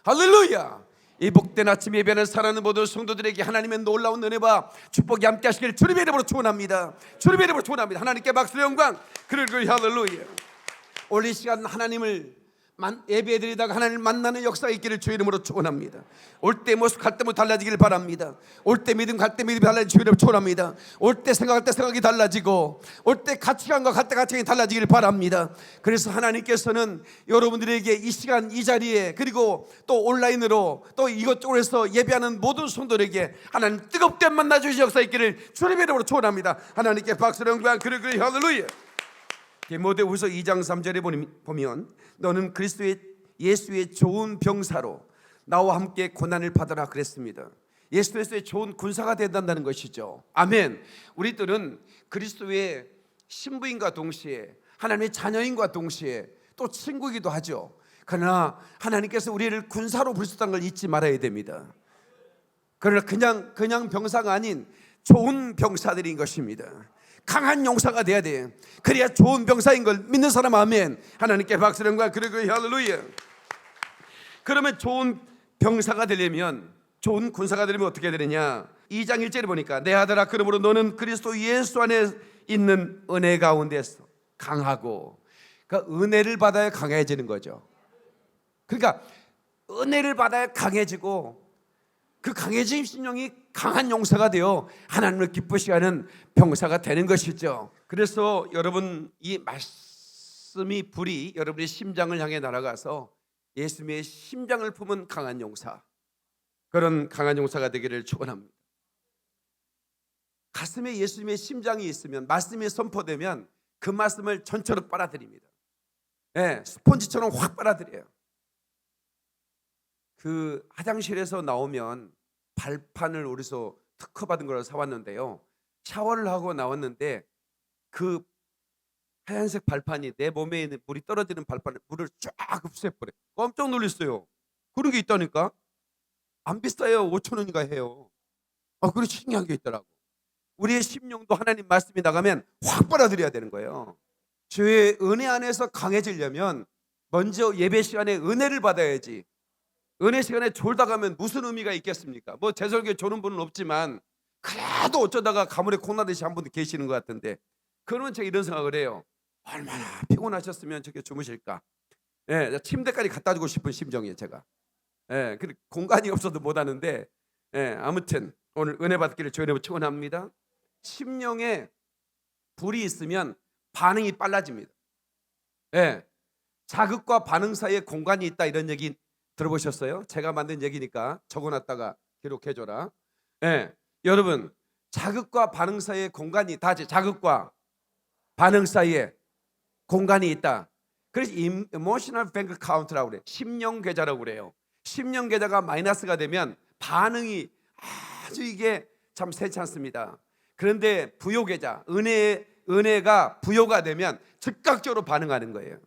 할렐루야. 이 복된 아침 예배는 사랑하는 모든 성도들에게 하나님의 놀라운 은혜와 축복이 함께 하시길 주님의 이름으로 축원합니다. 주님의 이름으로 축원합니다. 하나님께 박수와 영광. 그리고 할렐루야. 오늘 이 시간 하나님을 예배드리다가 하나님을 만나는 역사가 있기를 주의 이름으로 축원합니다. 올 때 모습 갈 때 모습 달라지길 바랍니다. 올 때 믿음 갈 때 믿음이 달라지길 주의 이름으로 축원합니다. 올 때 생각할 때 생각이 달라지고 올 때 가치관과 갈 때 가치관이 달라지길 바랍니다. 그래서 하나님께서는 여러분들에게 이 시간 이 자리에 그리고 또 온라인으로 또 이것저것에서 예배하는 모든 성도들에게 하나님 뜨겁게 만나주신 역사 있기를 주님의 이름으로 축원합니다. 하나님께 박수와 영광. 그리고 할렐루야. 디모데후서 2장 3절에 보면 너는 그리스도의 예수의 좋은 병사로 나와 함께 고난을 받아라 그랬습니다. 예수의 좋은 군사가 된다는 것이죠. 아멘. 우리들은 그리스도의 신부인과 동시에 하나님의 자녀인과 동시에 또 친구이기도 하죠. 그러나 하나님께서 우리를 군사로 부르셨다는 걸 잊지 말아야 됩니다. 그러나 그냥 병사가 아닌 좋은 병사들인 것입니다. 강한 용사가 돼야 돼. 그래야 좋은 병사인 걸 믿는 사람 아멘. 하나님께 박수를 영광. 그리고 할렐루야. 그러면 좋은 병사가 되려면, 좋은 군사가 되려면 어떻게 되느냐? 2장 1절에 보니까 내 아들아 그러므로 너는 그리스도 예수 안에 있는 은혜 가운데서 강하고, 그러니까 은혜를 받아야 강해지는 거죠. 그러니까 은혜를 받아야 강해지고 그 강해진 심령이 강한 용사가 되어 하나님을 기쁘시게 하는 병사가 되는 것이죠. 그래서 여러분 이 말씀이 불이 여러분의 심장을 향해 날아가서 예수님의 심장을 품은 강한 용사, 그런 강한 용사가 되기를 축원합니다. 가슴에 예수님의 심장이 있으면 말씀이 선포되면 그 말씀을 전처럼 빨아들입니다. 스폰지처럼 확 빨아들여요. 그 화장실에서 나오면 발판을 어디서 특허받은 걸 사왔는데요, 샤워를 하고 나왔는데 그 하얀색 발판이 내 몸에 있는 물이 떨어지는 발판에 물을 쫙 흡수해버려요. 깜짝 놀랐어요. 그런 게 있다니까. 안 비싸요. 5,000원인가 해요. 그래 신기한 게 있더라고. 우리의 심령도 하나님 말씀이 나가면 확 빨아들여야 되는 거예요. 주의 은혜 안에서 강해지려면 먼저 예배 시간에 은혜를 받아야지. 은혜 시간에 졸다 가면 무슨 의미가 있겠습니까? 뭐 제설교에 조는 분은 없지만 그래도 어쩌다가 가물에 콩나듯이 한 분도 계시는 것 같은데, 그러면 제가 이런 생각을 해요. 얼마나 피곤하셨으면 저렇게 주무실까. 침대까지 갖다 주고 싶은 심정이에요 제가. 공간이 없어도 못하는데, 아무튼 오늘 은혜 받기를 주님으로 축원합니다. 심령에 불이 있으면 반응이 빨라집니다. 자극과 반응 사이에 공간이 있다, 이런 얘기 들어보셨어요? 제가 만든 얘기니까 적어놨다가 기록해줘라. 여러분 자극과 반응 사이에 공간이 있다. 자극과 반응 사이에 공간이 있다. 그래서 emotional bank account라고 그래요. 심령 계좌라고 그래요. 심령 계좌가 마이너스가 되면 반응이 아주 이게 참 세지 않습니다. 그런데 부요 계좌, 은혜가 부요가 되면 즉각적으로 반응하는 거예요.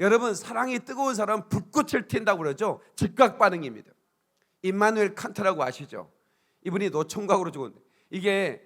여러분 사랑이 뜨거운 사람은 불꽃을 튄다고 그러죠. 즉각 반응입니다. 임마누엘 칸트라고 아시죠? 이분이 노총각으로 죽었는데, 이게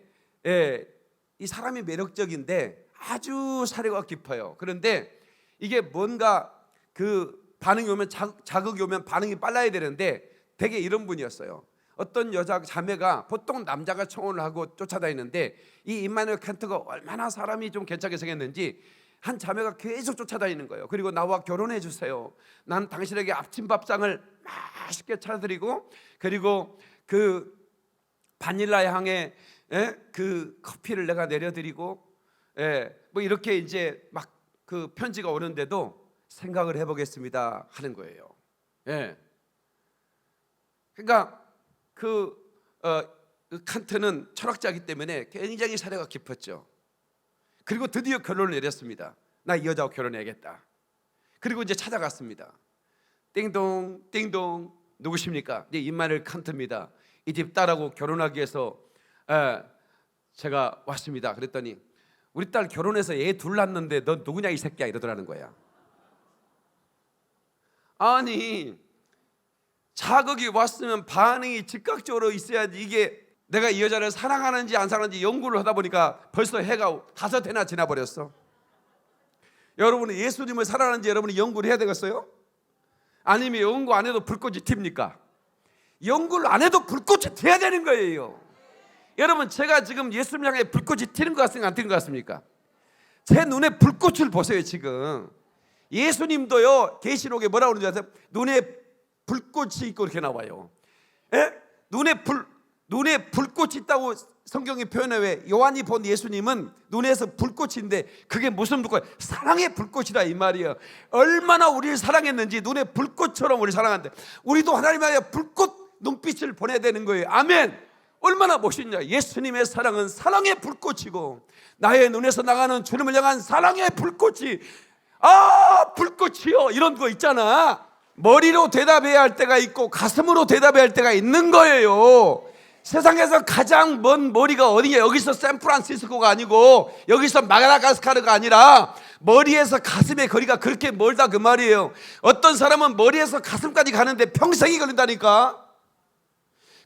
이 사람이 매력적인데 아주 사려가 깊어요. 그런데 이게 뭔가 그 반응이 오면 자극이 오면 반응이 빨라야 되는데 되게 이런 분이었어요. 어떤 여자 자매가, 보통 남자가 청혼을 하고 쫓아다니는데 이 임마누엘 칸트가 얼마나 사람이 좀 괜찮게 생겼는지 한 자매가 계속 쫓아다니는 거예요. 그리고 나와 결혼해 주세요. 난 당신에게 아침밥상을 맛있게 차려드리고, 그리고 그 바닐라 향의 그 커피를 내가 내려드리고, 뭐 이렇게 이제 막 그 편지가 오는데도 생각을 해보겠습니다 하는 거예요. 그러니까 그 칸트는 철학자이기 때문에 굉장히 사려가 깊었죠. 그리고 드디어 결론을 내렸습니다. 나 이 여자와 결혼해야겠다. 그리고 이제 찾아갔습니다. 띵동 띵동, 누구십니까? 네, 임마누엘 칸트입니다. 이 집 딸하고 결혼하기 위해서 제가 왔습니다. 그랬더니 우리 딸 결혼해서 애 둘 낳았는데 넌 누구냐 이 새끼야, 이러더라는 거야. 아니 자극이 왔으면 반응이 즉각적으로 있어야지. 이게 내가 이 여자를 사랑하는지 안 사랑하는지 연구를 하다 보니까 벌써 해가 5해나 지나버렸어. 여러분이 예수님을 사랑하는지 여러분이 연구를 해야 되겠어요? 아니면 연구 안 해도 불꽃이 튑니까? 연구를 안 해도 불꽃이 튀어야 되는 거예요. 여러분, 제가 지금 예수님 향해 불꽃이 튀는 것 같습니까? 안 튀는 것 같습니까? 제 눈에 불꽃을 보세요. 지금 예수님도요, 계시록에 뭐라고 그러는지 아세요? 눈에 불꽃이 있고 이렇게 나와요. 에? 눈에 불꽃이 있다고 성경이 표현해. 왜? 요한이 본 예수님은 눈에서 불꽃인데 그게 무슨 불꽃? 사랑의 불꽃이다 이 말이에요. 얼마나 우리를 사랑했는지 눈에 불꽃처럼 우리를 사랑한대. 우리도 하나님 앞에 불꽃 눈빛을 보내야 되는 거예요. 아멘. 얼마나 멋있냐. 예수님의 사랑은 사랑의 불꽃이고 나의 눈에서 나가는 주님을 향한 사랑의 불꽃이, 불꽃이요, 이런 거 있잖아. 머리로 대답해야 할 때가 있고 가슴으로 대답해야 할 때가 있는 거예요. 세상에서 가장 먼 머리가 어디냐? 여기서 샌프란시스코가 아니고 여기서 마다가스카르가 아니라 머리에서 가슴의 거리가 그렇게 멀다 그 말이에요. 어떤 사람은 머리에서 가슴까지 가는데 평생이 걸린다니까.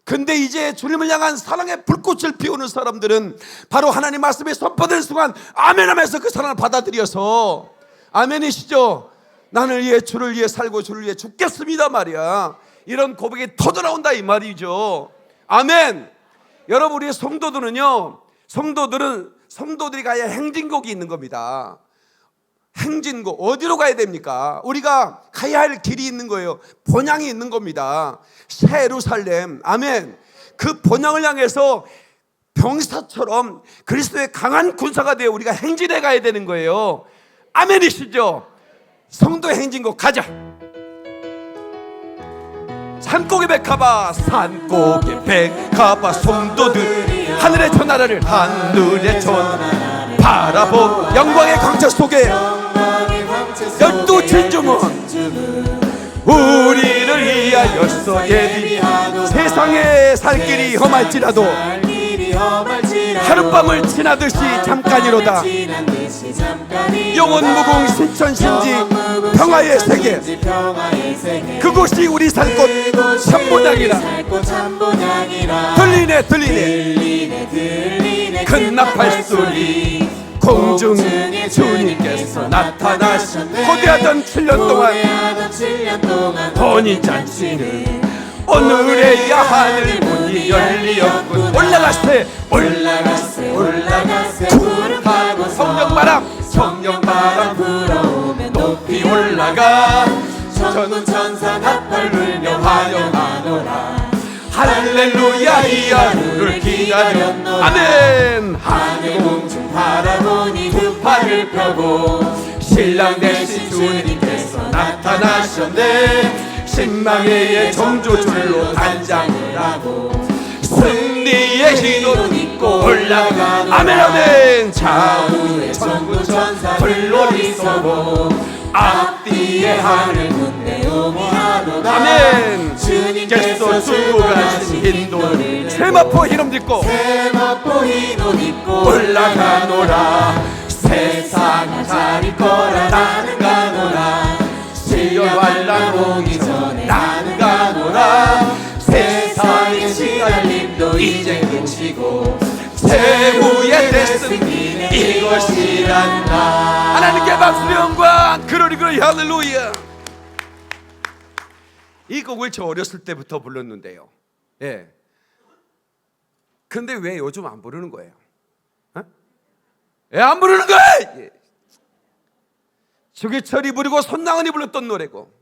근데 이제 주님을 향한 사랑의 불꽃을 피우는 사람들은 바로 하나님 말씀에 선포된 순간 아멘 하면서 그 사랑을 받아들여서, 아멘이시죠? 나는 위해 주를 위해 살고 주를 위해 죽겠습니다 말이야. 이런 고백이 터져나온다 이 말이죠. 아멘. 여러분, 우리 성도들은요, 성도들이 가야 행진곡이 있는 겁니다. 행진곡, 어디로 가야 됩니까? 우리가 가야 할 길이 있는 거예요. 본향이 있는 겁니다. 새 예루살렘, 아멘. 그 본향을 향해서 병사처럼 그리스도의 강한 군사가 되어 우리가 행진해 가야 되는 거예요. 아멘이시죠? 성도 행진곡 가자. 산고개 백가봐, 산고개 백가봐, 성도들 하늘의 전나라를, 하늘의 전나라를 바라보 영광의 광채 속에 열두 진주문 우리를 위하여서 예비하고, 세상에 살 길이 험할지라도 하룻밤을 지나듯이 잠깐이로다. 영원 무궁 신천신지 평화의 세계, 그곳이 우리 살 곳 참모장이라. 들리네 큰 나팔 소리, 공중에 주님께서 나타나셨네. 고대하던 7년 동안 혼인잔치는 오늘에야 하늘 문이 열리었군. 올라가세 구름하고 성령바람 불어오면 높이 올라가 전군 천사 나팔 불며 환영하노라. 할렐루야 이 하루를 기다렸노라. 아멘. 하늘 공중 바라보니 두 팔을 펴고 신랑 되신 주님께서 나타나셨네. 신망의 정조줄로 단장을 하고 승리의 희노를 입고 올라가는, 아멘 아멘. 좌우에 전군 천사 불놀이 서고 앞뒤에 하늘 군대 오미하노라. 아멘. 주님께서 주고 가신 흰돌을 세마포 희nom 딛고 올라가노라. 세상 자리 거라 나는 가노라. 시련환란 오기 전에 나는 가노라. 세상의 시달림도 이제 그치고 최후의 대승리는 이것이란다. 하나님께 박수 영광. 그러리 할렐루야. 이 곡을 저 어렸을 때부터 불렀는데요. 예. 근데 왜 요즘 안 부르는 거예요? 왜 안 부르는 거야? 예. 주기철이 부르고 손나은이 불렀던 노래고,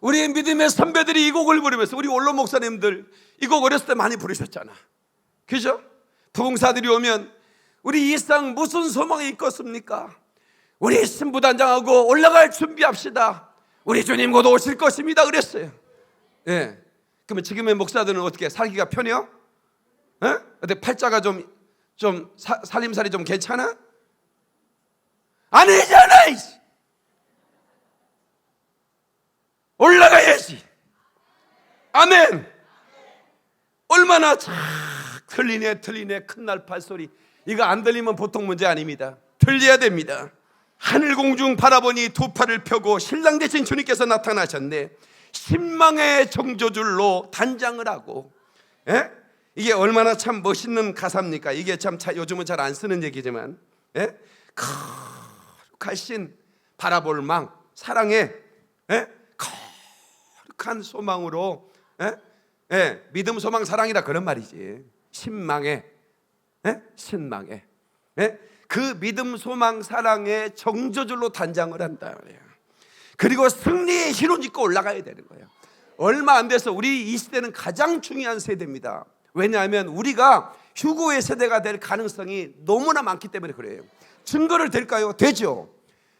우리 믿음의 선배들이 이 곡을 부르면서, 우리 원로 목사님들 이 곡 어렸을 때 많이 부르셨잖아. 그죠? 부흥사들이 오면 우리 이 땅 무슨 소망이 있겠습니까? 우리 신부단장하고 올라갈 준비합시다. 우리 주님 곧 오실 것입니다 그랬어요. 예. 그러면 지금의 목사들은 어떻게 살기가 편해요? 예? 어때 팔자가 좀 살림살이 좀 괜찮아? 아니잖아. 올라가야지. 아멘. 얼마나 틀리네 큰 날팔 소리. 이거 안 들리면 보통 문제 아닙니다. 들려야 됩니다. 하늘 공중 바라보니 두 팔을 펴고 신랑 되신 주님께서 나타나셨네. 신망의 정조줄로 단장을 하고. 예? 이게 얼마나 참 멋있는 가사입니까? 이게 참 요즘은 잘 안 쓰는 얘기지만, 예? 거룩하신 바라볼 망, 사랑의, 예? 큰 소망으로, 믿음, 소망, 사랑이라 그런 말이지. 신망에, 신망에, 그 믿음, 소망, 사랑의 정조줄로 단장을 한다 말이에요. 그리고 승리의 힘을 짓고 올라가야 되는 거예요. 얼마 안 돼서 우리 이 시대는 가장 중요한 세대입니다. 왜냐하면 우리가 휴거의 세대가 될 가능성이 너무나 많기 때문에 그래요. 증거를 될까요? 되죠.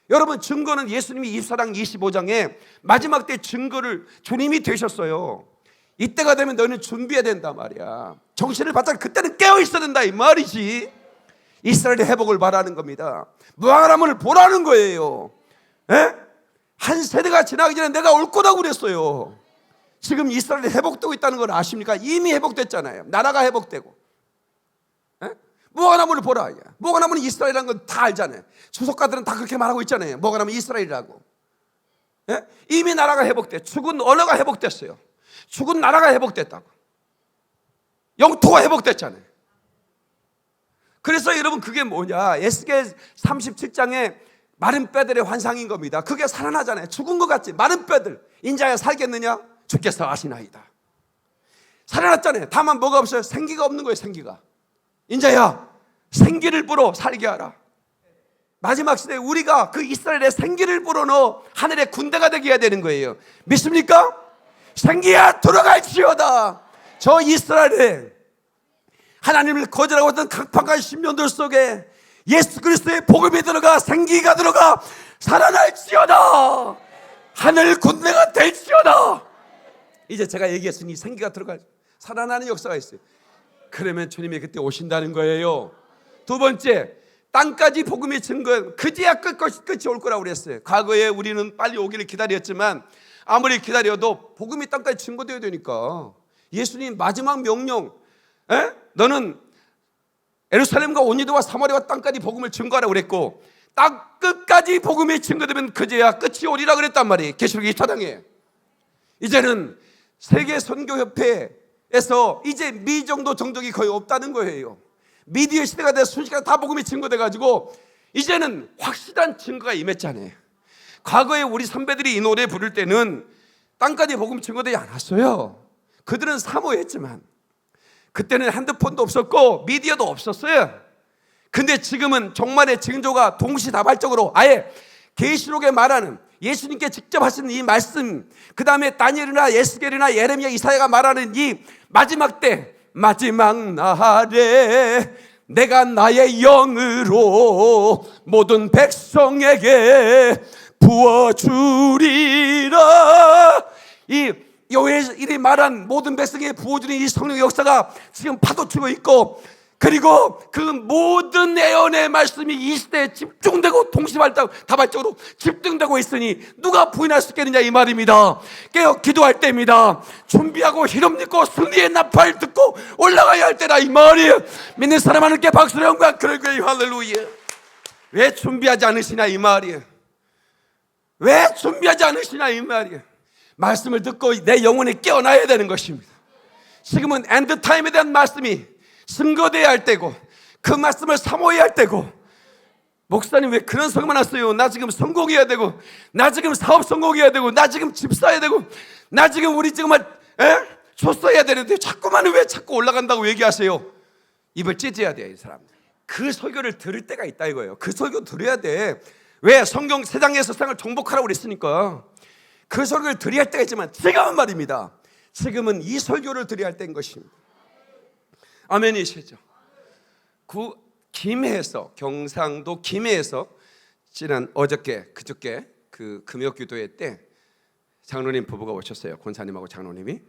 여러분, 증거는 예수님이 24장 25장에 마지막 때 증거를 주님이 되셨어요. 이때가 되면 너희는 준비해야 된다 말이야. 정신을 바짝 그때는 깨어 있어야 된다 이 말이지. 이스라엘의 회복을 바라는 겁니다. 무화과나무를 보라는 거예요. 한 세대가 지나기 전에 내가 올 거라고 그랬어요. 지금 이스라엘이 회복되고 있다는 걸 아십니까? 이미 회복됐잖아요. 나라가 회복되고. 무화과나무를 보라. 무화과나무는 이스라엘이라는 건 다 알잖아요. 주석가들은 다 그렇게 말하고 있잖아요. 무화과나무는 이스라엘이라고. 이미 나라가 회복돼. 죽은 언어가 회복됐어요. 죽은 나라가 회복됐다고. 영토가 회복됐잖아요. 그래서 여러분, 그게 뭐냐? 에스겔 37장에 마른 뼈들의 환상인 겁니다. 그게 살아나잖아요. 죽은 것 같지? 마른 뼈들. 인자야 살겠느냐? 주께서 아시나이다. 살아났잖아요. 다만 뭐가 없어요? 생기가 없는 거예요. 생기가. 인자야 생기를 불어 살게 하라. 마지막 시대에 우리가 그 이스라엘의 생기를 불어넣어 하늘의 군대가 되게 해야 되는 거예요. 믿습니까? 생기야 들어갈지어다. 저 이스라엘에 하나님을 거절하고 있던 각박한 10년들 속에 예수 그리스도의 복음이 들어가 생기가 들어가 살아날지어다. 하늘 군대가 될지어다. 이제 제가 얘기했으니 생기가 들어갈 살아나는 역사가 있어요. 그러면 주님이 그때 오신다는 거예요. 두 번째, 땅까지 복음의 증거, 그제야 끝이 올 거라고 그랬어요. 과거에 우리는 빨리 오기를 기다렸지만 아무리 기다려도 복음이 땅까지 증거되어야 되니까 예수님 마지막 명령, 너는 예루살렘과 온유대와 사마리아와 땅까지 복음을 증거하라고 그랬고, 땅 끝까지 복음이 증거되면 그제야 끝이 오리라 그랬단 말이에요. 계시록 24장에. 이제는 세계 선교협회에서 이제 미 정도 정적이 거의 없다는 거예요. 미디어 시대가 돼서 순식간에 다 복음이 증거돼가지고 이제는 확실한 증거가 임했잖아요. 과거에 우리 선배들이 이 노래 부를 때는 땅까지 복음 증거되지 않았어요. 그들은 사모했지만 그때는 핸드폰도 없었고 미디어도 없었어요. 근데 지금은 종말의 징조가 동시다발적으로 아예 계시록에 말하는 예수님께 직접 하신 이 말씀, 그 다음에 다니엘이나 에스겔이나 예레미야, 이사야가 말하는 이 마지막 때, 마지막 날에 내가 나의 영으로 모든 백성에게 부어주리라. 이 요엘이 말한 모든 백성에게 부어주는 이 성령의 역사가 지금 파도치고 있고, 그리고 그 모든 예언의 말씀이 이 시대에 집중되고 동시다발적으로 집중되고 있으니 누가 부인할 수 있겠느냐 이 말입니다. 깨어 기도할 때입니다. 준비하고 희름 믿고 승리의 나팔 듣고 올라가야 할 때라 이 말이에요. 믿는 사람 하나님께 박수를 영광 그러게 할렐루야. 왜 준비하지 않으시냐 이 말이에요. 왜 준비하지 않으시냐 이 말이에요. 말씀을 듣고 내 영혼이 깨어나야 되는 것입니다. 지금은 엔드타임에 대한 말씀이 증거되어야 할 때고 그 말씀을 사모해야 할 때고, 목사님 왜 그런 성만 왔어요? 나 지금 성공해야 되고, 나 지금 사업 성공해야 되고, 나 지금 집 사야 되고, 나 지금 우리 지금 줬어야 되는데 자꾸만 왜 자꾸 올라간다고 얘기하세요? 입을 찢어야 돼요 이 사람들. 그 설교를 들을 때가 있다 이거예요. 그 설교 들어야 돼. 왜? 성경 세상에서 세상을 정복하라고 그랬으니까 그 설교를 들어야 할 때가 있지만 지금은 말입니다. 지금은 이 설교를 들어야 할 때인 것입니다. 아멘이시죠? 김해에서, 경상도 김해에서 지난 그저께 그 금요기도회 때 장로님 부부가 오셨어요. 권사님하고 장로님이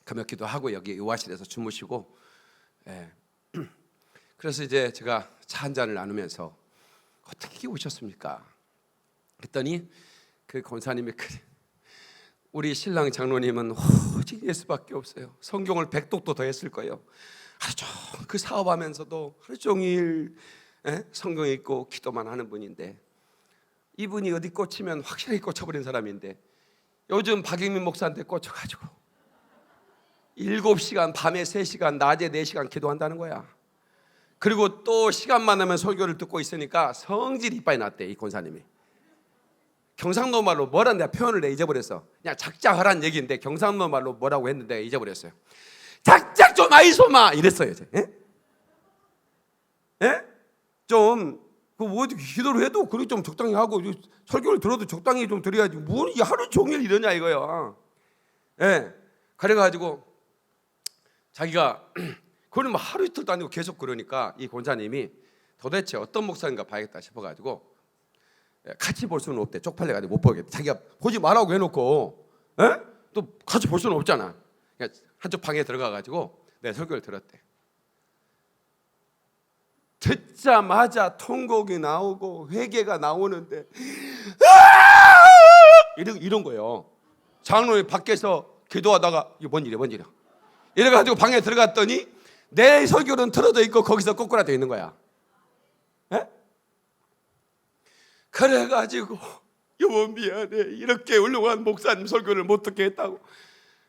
금요기도하고 여기 요아실에서 주무시고, 그래서 이제 제가 차 한 잔을 나누면서 어떻게 오셨습니까? 그랬더니 그 권사님이 우리 신랑 장로님은 오직 예수밖에 없어요. 성경을 100독도 더 했을 거예요. 하루 종일 그 사업하면서도 하루 종일 성경 읽고 기도만 하는 분인데, 이분이 어디 꽂히면 확실하게 꽂혀버린 사람인데 요즘 박영민 목사한테 꽂혀가지고 7시간 밤에 3시간 낮에 4시간 기도한다는 거야. 그리고 또 시간만 나면 설교를 듣고 있으니까 성질이 이빨이 났대 이 권사님이. 경상도 말로 뭐라 내가 표현을 내 잊어버렸어. 그냥 작작하란 얘기인데 경상도 말로 뭐라고 했는데 잊어버렸어요. 작작 좀 아이소마 이랬어요. 예? 예? 좀 뭐 기도를 해도 그렇게 좀 적당히 하고 설교를 들어도 적당히 좀 드려야지. 뭐 하루 종일 이러냐 이거야. 예. 그래가지고 자기가 그걸 뭐 하루 이틀도 아니고 계속 그러니까 이 권사님이 도대체 어떤 목사인가 봐야겠다 싶어가지고 같이 볼 수는 없대. 쪽팔려가지고 못 보겠대. 자기가 보지 말라고 해놓고 에? 또 같이 볼 수는 없잖아. 그러니까 한쪽 방에 들어가가지고 내 설교를 들었대. 듣자마자 통곡이 나오고 회개가 나오는데 이런 거예요. 장로님 밖에서 기도하다가 이게 뭔 일이야 이래가지고 방에 들어갔더니 내 설교는 틀어져 있고 거기서 꼬꾸라져 있는 거야. 에? 그래가지고 여보 미안해, 이렇게 훌륭한 목사님 설교를 못 듣게 했다고.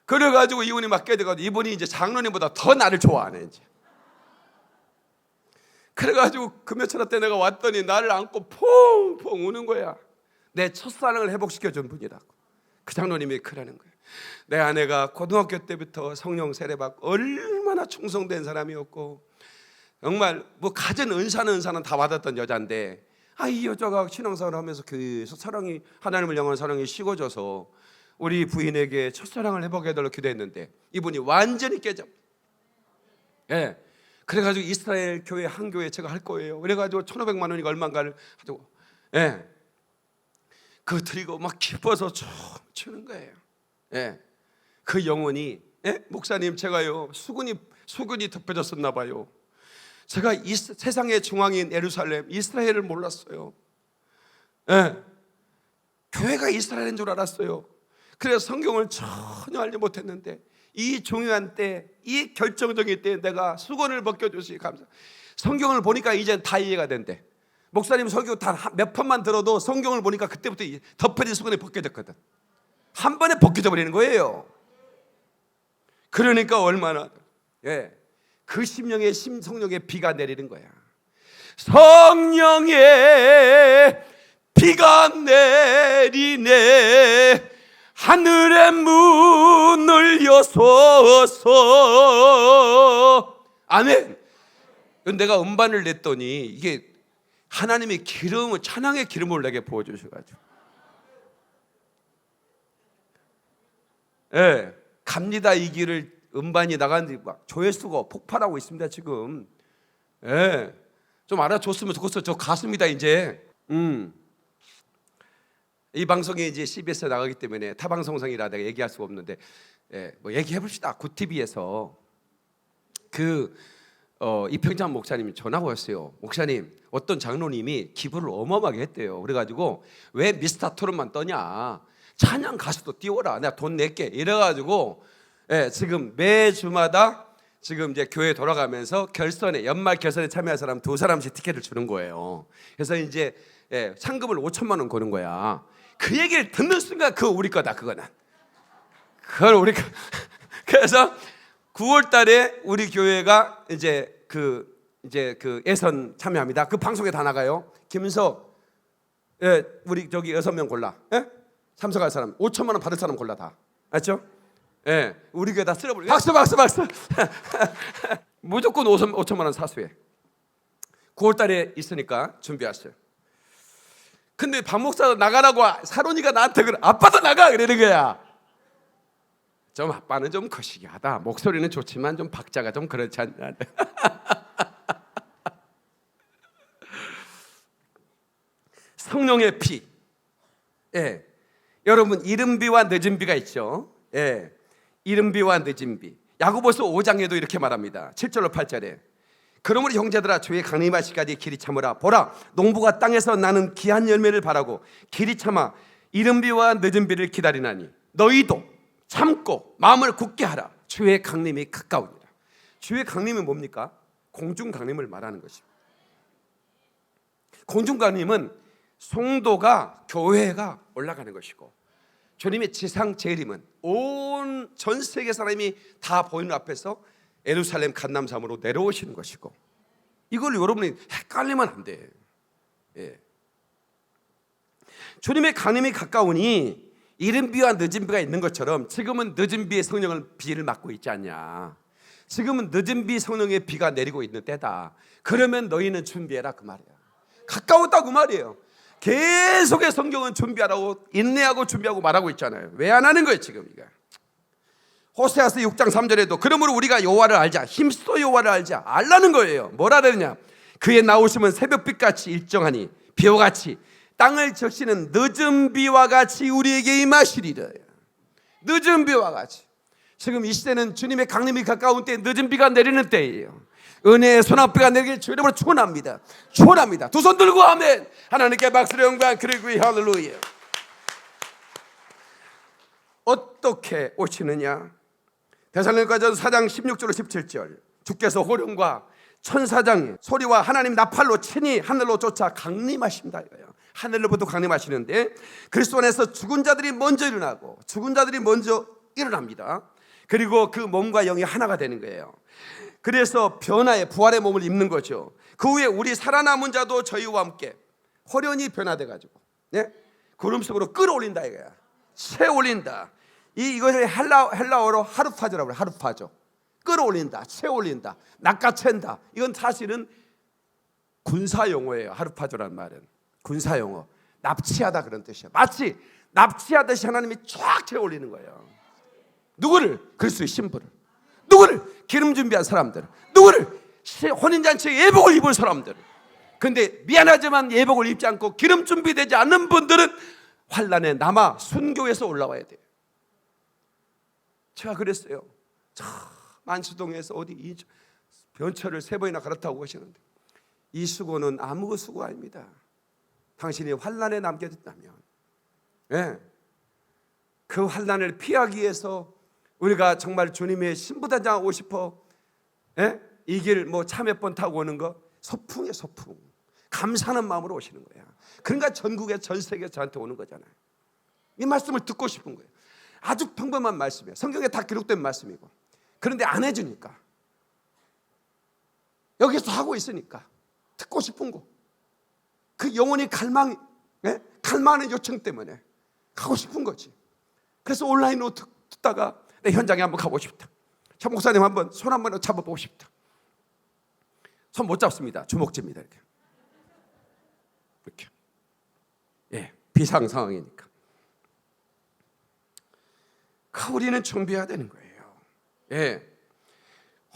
그래가지고 이분이 막 깨져가지고 이분이 이제 장로님보다 더 나를 좋아하네 이제. 그래가지고 그 며칠 때 내가 왔더니 나를 안고 퐁퐁 우는 거야. 내 첫사랑을 회복시켜준 분이라고. 그 장로님이 그러는 거야. 내 아내가 고등학교 때부터 성령 세례받고 얼마나 충성된 사람이었고 정말 뭐 가진 은사는 다 받았던 여자인데 이 여자가 신앙생활을 하면서 그 사랑이 하나님을 향한 사랑이 식어져서 우리 부인에게 첫사랑을 회복해달라고 기도했는데 이분이 완전히 깨져. 예. 그래가지고 이스라엘 교회 한 교회 제가 할 거예요. 그래가지고 1,500만 원이가 얼마인가를 가지고 예. 그 드리고 막 기뻐서 춤추는 거예요. 예. 그 영혼이 예? 목사님 제가요 수군이 덮여졌었나 봐요. 제가 이 세상의 중앙인 예루살렘 이스라엘을 몰랐어요. 예. 교회가 이스라엘인 줄 알았어요. 그래서 성경을 전혀 알지 못했는데 이 중요한 때, 이 결정적인 때에 내가 수건을 벗겨주시 감사. 성경을 보니까 이젠 다 이해가 된대. 목사님 설교 다 몇 편만 들어도 성경을 보니까 그때부터 덮여진 수건이 벗겨졌거든. 한 번에 벗겨져 버리는 거예요. 그러니까 얼마나 그 심령에 성령의 비가 내리는 거야. 성령의 비가 내리네 하늘의 문을 여소서. 아멘. 내가 음반을 냈더니 이게 하나님의 기름을 찬양의 기름을 내게 부어주셔가지고 갑니다 이 길을 음반이 나가는데 막 조회수가 폭발하고 있습니다 지금. 좀 알아줬으면 좋겠어. 저 가수입니다 이제. 이 방송이 이제 CBS에 나가기 때문에 타 방송상이라 내가 얘기할 수가 없는데 뭐 얘기해 봅시다. 굿TV에서 이평장 목사님이 전화가 왔어요. 목사님 어떤 장로님이 기부를 어마어마하게 했대요. 그래가지고 왜 미스터 토론만 떠냐, 찬양 가수도 띄워라, 내가 돈 낼게 이래가지고 지금 매주마다 지금 이제 교회 돌아가면서 결선에 연말 결선에 참여할 사람 2사람씩 티켓을 주는 거예요. 그래서 이제 상금을 5천만 원 거는 거야. 그 얘기를 듣는 순간 그거 우리 거다. 그거는 그걸 우리 거. 그래서 9월 달에 우리 교회가 이제 그 예선 참여합니다. 그 방송에 다 나가요. 김석 우리 저기 6명 골라. 참석할 사람 5천만 원 받을 사람 골라 다. 알죠? 우리 교회 다 쓸어버려. 박수. 무조건 5천만 원 사수해. 9월 달에 있으니까 준비하세요. 근데 박 목사도 나가라고 사론이가 나한테 그래. 아빠도 나가 그러는 거야. 좀 아빠는 좀 거시기하다. 목소리는 좋지만 좀 박자가 좀 그렇지 않냐. 성령의 피. 여러분 이른 비와 늦은 비가 있죠. 이른 비와 늦은 비. 야고보서 5장에도 이렇게 말합니다. 7절로 8절에 그러므로 형제들아 주의 강림하시기까지 길이 참으라. 보라 농부가 땅에서 나는 귀한 열매를 바라고 길이 참아 이른 비와 늦은 비를 기다리나니 너희도 참고 마음을 굳게 하라. 주의 강림이 가까우니라. 주의 강림은 뭡니까? 공중 강림을 말하는 것입니다. 공중 강림은 성도가 교회가 올라가는 것이고 주님의 지상 재림은 온 전 세계 사람이 다 보이는 앞에서 예루살렘 감람산으로 내려오시는 것이고 이걸 여러분이 헷갈리면 안 돼. 주님의 강림이 가까우니 이른 비와 늦은 비가 있는 것처럼 지금은 늦은 비의 성령을 비를 맞고 있지 않냐. 지금은 늦은 비 성령의 비가 내리고 있는 때다. 그러면 너희는 준비해라 그 말이야. 가까웠다고 말이에요. 계속의 성경은 준비하라고, 인내하고 준비하고 말하고 있잖아요. 왜 안 하는 거예요 지금? 이거 호세아서 6장 3절에도 그러므로 우리가 여호와를 알자, 힘써 여호와를 알자, 알라는 거예요. 뭐라 그러냐? 그의 나오심은 새벽빛같이 일정하니 비와 같이 땅을 적시는 늦은 비와 같이 우리에게 임하시리라. 늦은 비와 같이. 지금 이 시대는 주님의 강림이 가까운 때 늦은 비가 내리는 때예요. 은혜의 소낙비가 내리길 주 이름으로 축원합니다. 축원합니다. 두 손 들고 아멘. 하나님께 박수로 영광 그리고 할렐루야. 어떻게 오시느냐? 데살로니가전서 4장 16절 17절 주께서 호령과 천사장의 소리와 하나님 나팔로 친히 하늘로 쫓아 강림하신다 이거예요. 하늘로부터 강림하시는데 그리스도 안에서 죽은 자들이 먼저 일어나고 죽은 자들이 먼저 일어납니다. 그리고 그 몸과 영이 하나가 되는 거예요. 그래서 변화의 부활의 몸을 입는 거죠. 그 후에 우리 살아남은 자도 저희와 함께 호련히 변화돼 가지고 구름 속으로 끌어올린다 이거야. 채올린다. 이것을 헬라어로 하루파조라고 해요. 하루파조. 끌어올린다, 채올린다, 낚아챈다. 이건 사실은 군사 용어예요. 하루파조라는 말은 군사 용어. 납치하다 그런 뜻이에요. 마치 납치하듯이 하나님이 쫙 채올리는 거예요. 누구를? 그리스도의 신부를. 누구를? 기름 준비한 사람들. 누구를? 혼인잔치에 예복을 입은 사람들. 근데 미안하지만 예복을 입지 않고 기름 준비되지 않는 분들은 환난에 남아 순교해서 올라와야 돼요. 제가 그랬어요. 만수동에서 어디 변철을 3번이나 갈아타고 오시는데 이 수고는 아무 수고 아닙니다. 당신이 환난에 남게 됐다면 그 환난을 피하기 위해서 우리가 정말 주님의 신부단장하고 싶어 이 길 뭐 차 몇 번 타고 오는 거 소풍이에요. 소풍. 감사하는 마음으로 오시는 거야. 그러니까 전국에 전 세계 저한테 오는 거잖아요. 이 말씀을 듣고 싶은 거예요. 아주 평범한 말씀이에요. 성경에 다 기록된 말씀이고 그런데 안 해주니까 여기서 하고 있으니까 듣고 싶은 거 그 영혼이 갈망하는 요청 때문에 가고 싶은 거지. 그래서 온라인으로 듣다가 내 현장에 한번 가보고 싶다. 참 목사님 한번 손 한번 잡아보고 싶다. 손 못 잡습니다. 주먹집니다. 이렇게 비상 상황이니까. 우리는 준비해야 되는 거예요.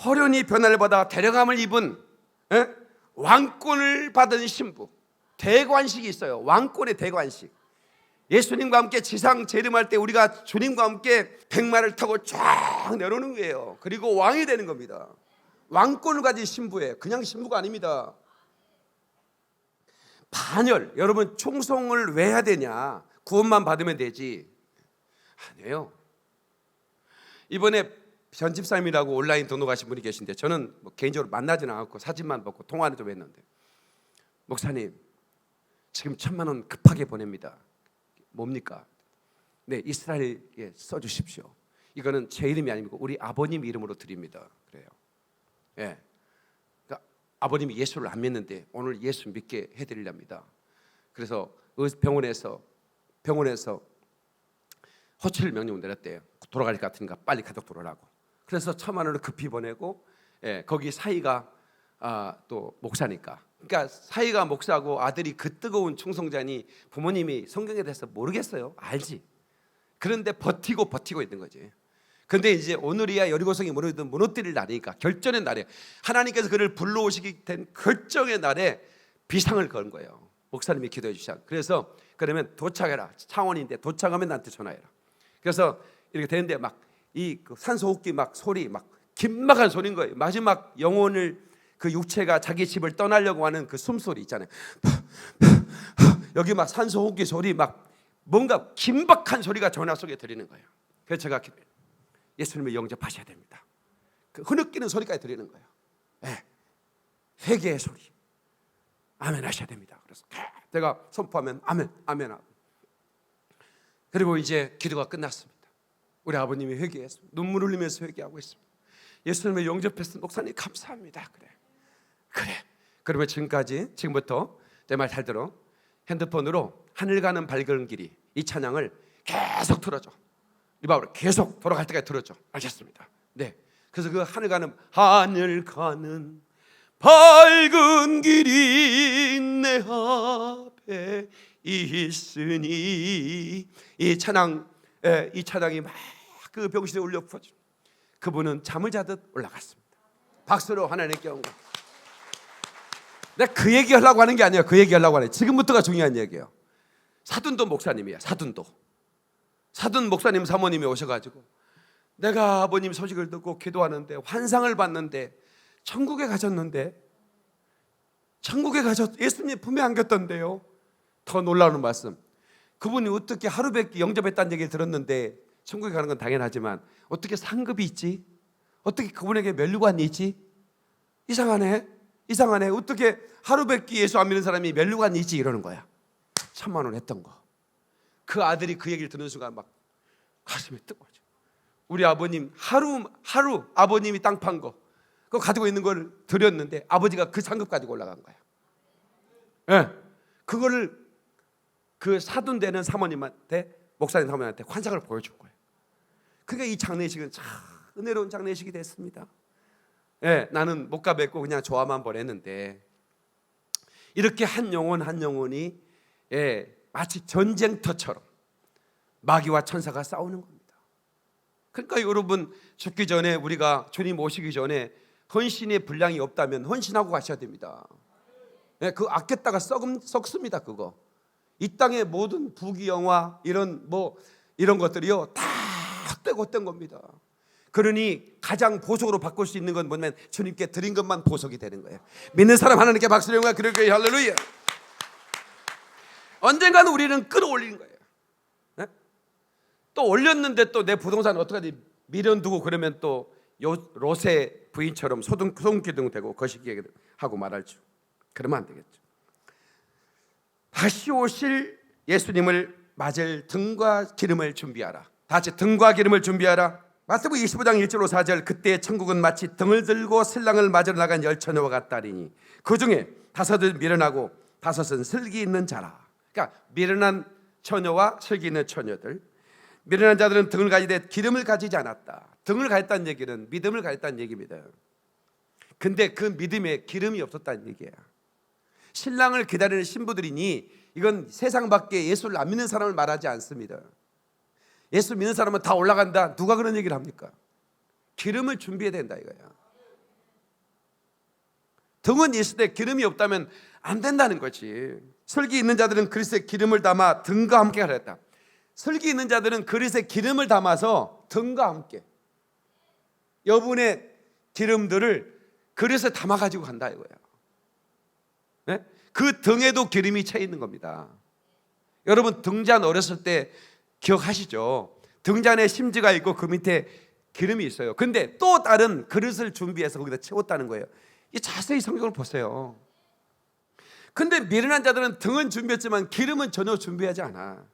호련히 변화를 받아 데려감을 입은 왕권을 받은 신부. 대관식이 있어요. 왕권의 대관식. 예수님과 함께 지상 재림할 때 우리가 주님과 함께 백마를 타고 쫙 내려오는 거예요. 그리고 왕이 되는 겁니다. 왕권을 가진 신부예요. 그냥 신부가 아닙니다. 반열. 여러분 충성을 왜 해야 되냐? 구원만 받으면 되지. 아니에요. 이번에 변집사님이라고 온라인 등록하신 분이 계신데 저는 뭐 개인적으로 만나지는 않았고 사진만 보고 통화는 좀 했는데 목사님 지금 1,000만 원 급하게 보냅니다. 뭡니까? 네, 이스라엘에 써주십시오. 이거는 제 이름이 아니고 우리 아버님 이름으로 드립니다. 그래요. 그러니까 아버님이 예수를 안 믿는데 오늘 예수 믿게 해드리랍니다. 그래서 병원에서 호출 명령을 내렸대요. 돌아갈 것 같으니까 빨리 가족 돌아가라고. 그래서 1,000만 원을 급히 보내고 거기 사이가 또 목사니까. 그러니까 사이가 목사고 아들이 그 뜨거운 충성자니 부모님이 성경에 대해서 모르겠어요. 알지. 그런데 버티고 있는 거지. 근데 이제 오늘이야 여리고성이 무너뜨릴 날이니까 결전의 날에 하나님께서 그를 불러오시게 된 결정의 날에 비상을 건 거예요. 목사님이 기도해 주시자. 그래서 그러면 도착해라. 창원인데 도착하면 나한테 전화해라. 그래서 이렇게 되는데 막 이 산소호흡기 막 소리 막 긴박한 소리인 거예요. 마지막 영혼을 그 육체가 자기 집을 떠나려고 하는 그 숨소리 있잖아요. 여기 막 산소호흡기 소리 막 뭔가 긴박한 소리가 전화 속에 들리는 거예요. 그래서 제가 예수님을 영접하셔야 됩니다. 그 흐느끼는 소리까지 들리는 거예요. 회개의 소리. 아멘 하셔야 됩니다. 그래서 제가 선포하면 아멘 하고 그리고 이제 기도가 끝났습니다. 우리 아버님이 회개했습니다. 눈물 흘리면서 회개하고 있습니다. 예수님을 영접했습니다. 목사님 감사합니다. 그래. 그러면 지금부터 내 말 잘 들어. 핸드폰으로 하늘 가는 밝은 길이, 이 찬양을 계속 틀어줘. 이 밥으로 계속 돌아갈 때까지 들었죠. 알겠습니다. 네. 그래서 그 하늘 가는 밝은 길이 내 앞에 있으니, 이 찬양이 막 그 병실에 울려 퍼져. 그분은 잠을 자듯 올라갔습니다. 박수로 하나님께 영광. 내가 그 얘기 하려고 하는 게 아니에요. 그 얘기 하려고 하는, 지금부터가 중요한 얘기예요. 사둔도 목사님이야. 사둔 목사님 사모님이 오셔가지고, 내가 아버님 소식을 듣고 기도하는데 환상을 봤는데 천국에 가셨는데, 예수님 품에 안겼던데요. 더 놀라운 말씀, 그분이 어떻게 하루밖에 영접했다는 얘기를 들었는데 천국에 가는 건 당연하지만 어떻게 상급이 있지? 어떻게 그분에게 면류관이 있지? 이상하네. 어떻게 하루밖에 예수 안 믿는 사람이 면류관이 있지? 이러는 거야. 1,000만 원 했던 거. 그 아들이 그 얘기를 듣는 순간 막 가슴이 뜨거워져. 우리 아버님 하루 아버님이 땅 판 거 그거 가지고 있는 걸 드렸는데 아버지가 그 상급 가지고 올라간 거야. 네. 그거를 그 사돈되는 사모님한테, 목사님 사모님한테 환상을 보여준 거예요. 그게 이 장례식은 참 은혜로운 장례식이 됐습니다. 네, 나는 못 가뵙고 그냥 좋아만 보냈는데, 이렇게 한 영혼이 마치 전쟁터처럼 마귀와 천사가 싸우는 겁니다. 그러니까 여러분, 죽기 전에, 우리가 주님 오시기 전에 헌신의 분량이 없다면 헌신하고 가셔야 됩니다. 그 아꼈다가 썩습니다. 그거 이 땅의 모든 부귀영화 이런 것들이요 다 헛된 겁니다. 그러니 가장 보석으로 바꿀 수 있는 건 뭐냐면 주님께 드린 것만 보석이 되는 거예요. 믿는 사람 하나님께 박수를 영광 그러게 할렐루야. 언젠가는 우리는 끌어올리는 거예요. 네? 또 올렸는데 또 내 부동산 어떡하지 미련두고 그러면 또 롯의 부인처럼 소동기둥 되고 거시기하고 말할 줄. 그러면 안 되겠죠. 다시 오실 예수님을 맞을 등과 기름을 준비하라. 다 같이 등과 기름을 준비하라. 마태복음 25장 1절 4절, 그때 천국은 마치 등을 들고 신랑을 맞으러 나간 열처녀와 같다리니 그 중에 5은 미련하고 5은 슬기 있는 자라. 그러니까 미련한 처녀와 슬기 있는 처녀들, 미련한 자들은 등을 가지되 기름을 가지지 않았다. 등을 가졌다는 얘기는 믿음을 가졌다는 얘기입니다. 근데 그 믿음에 기름이 없었다는 얘기야. 신랑을 기다리는 신부들이니 이건 세상 밖에 예수를 안 믿는 사람을 말하지 않습니다. 예수 믿는 사람은 다 올라간다. 누가 그런 얘기를 합니까? 기름을 준비해야 된다 이거야. 등은 있을 기름이 없다면 안 된다는 거지. 슬기 있는 자들은 그릇에 기름을 담아 등과 함께 하랬다. 슬기 있는 자들은 그릇에 기름을 담아서 등과 함께 여분의 기름들을 그릇에 담아가지고 간다 이거야. 네? 그 등에도 기름이 차 있는 겁니다. 여러분 등잔 어렸을 때 기억하시죠? 등잔에 심지가 있고 그 밑에 기름이 있어요. 근데 또 다른 그릇을 준비해서 거기다 채웠다는 거예요. 이 자세히 성경을 보세요. 근데 미련한 자들은 등은 준비했지만 기름은 전혀 준비하지 않아.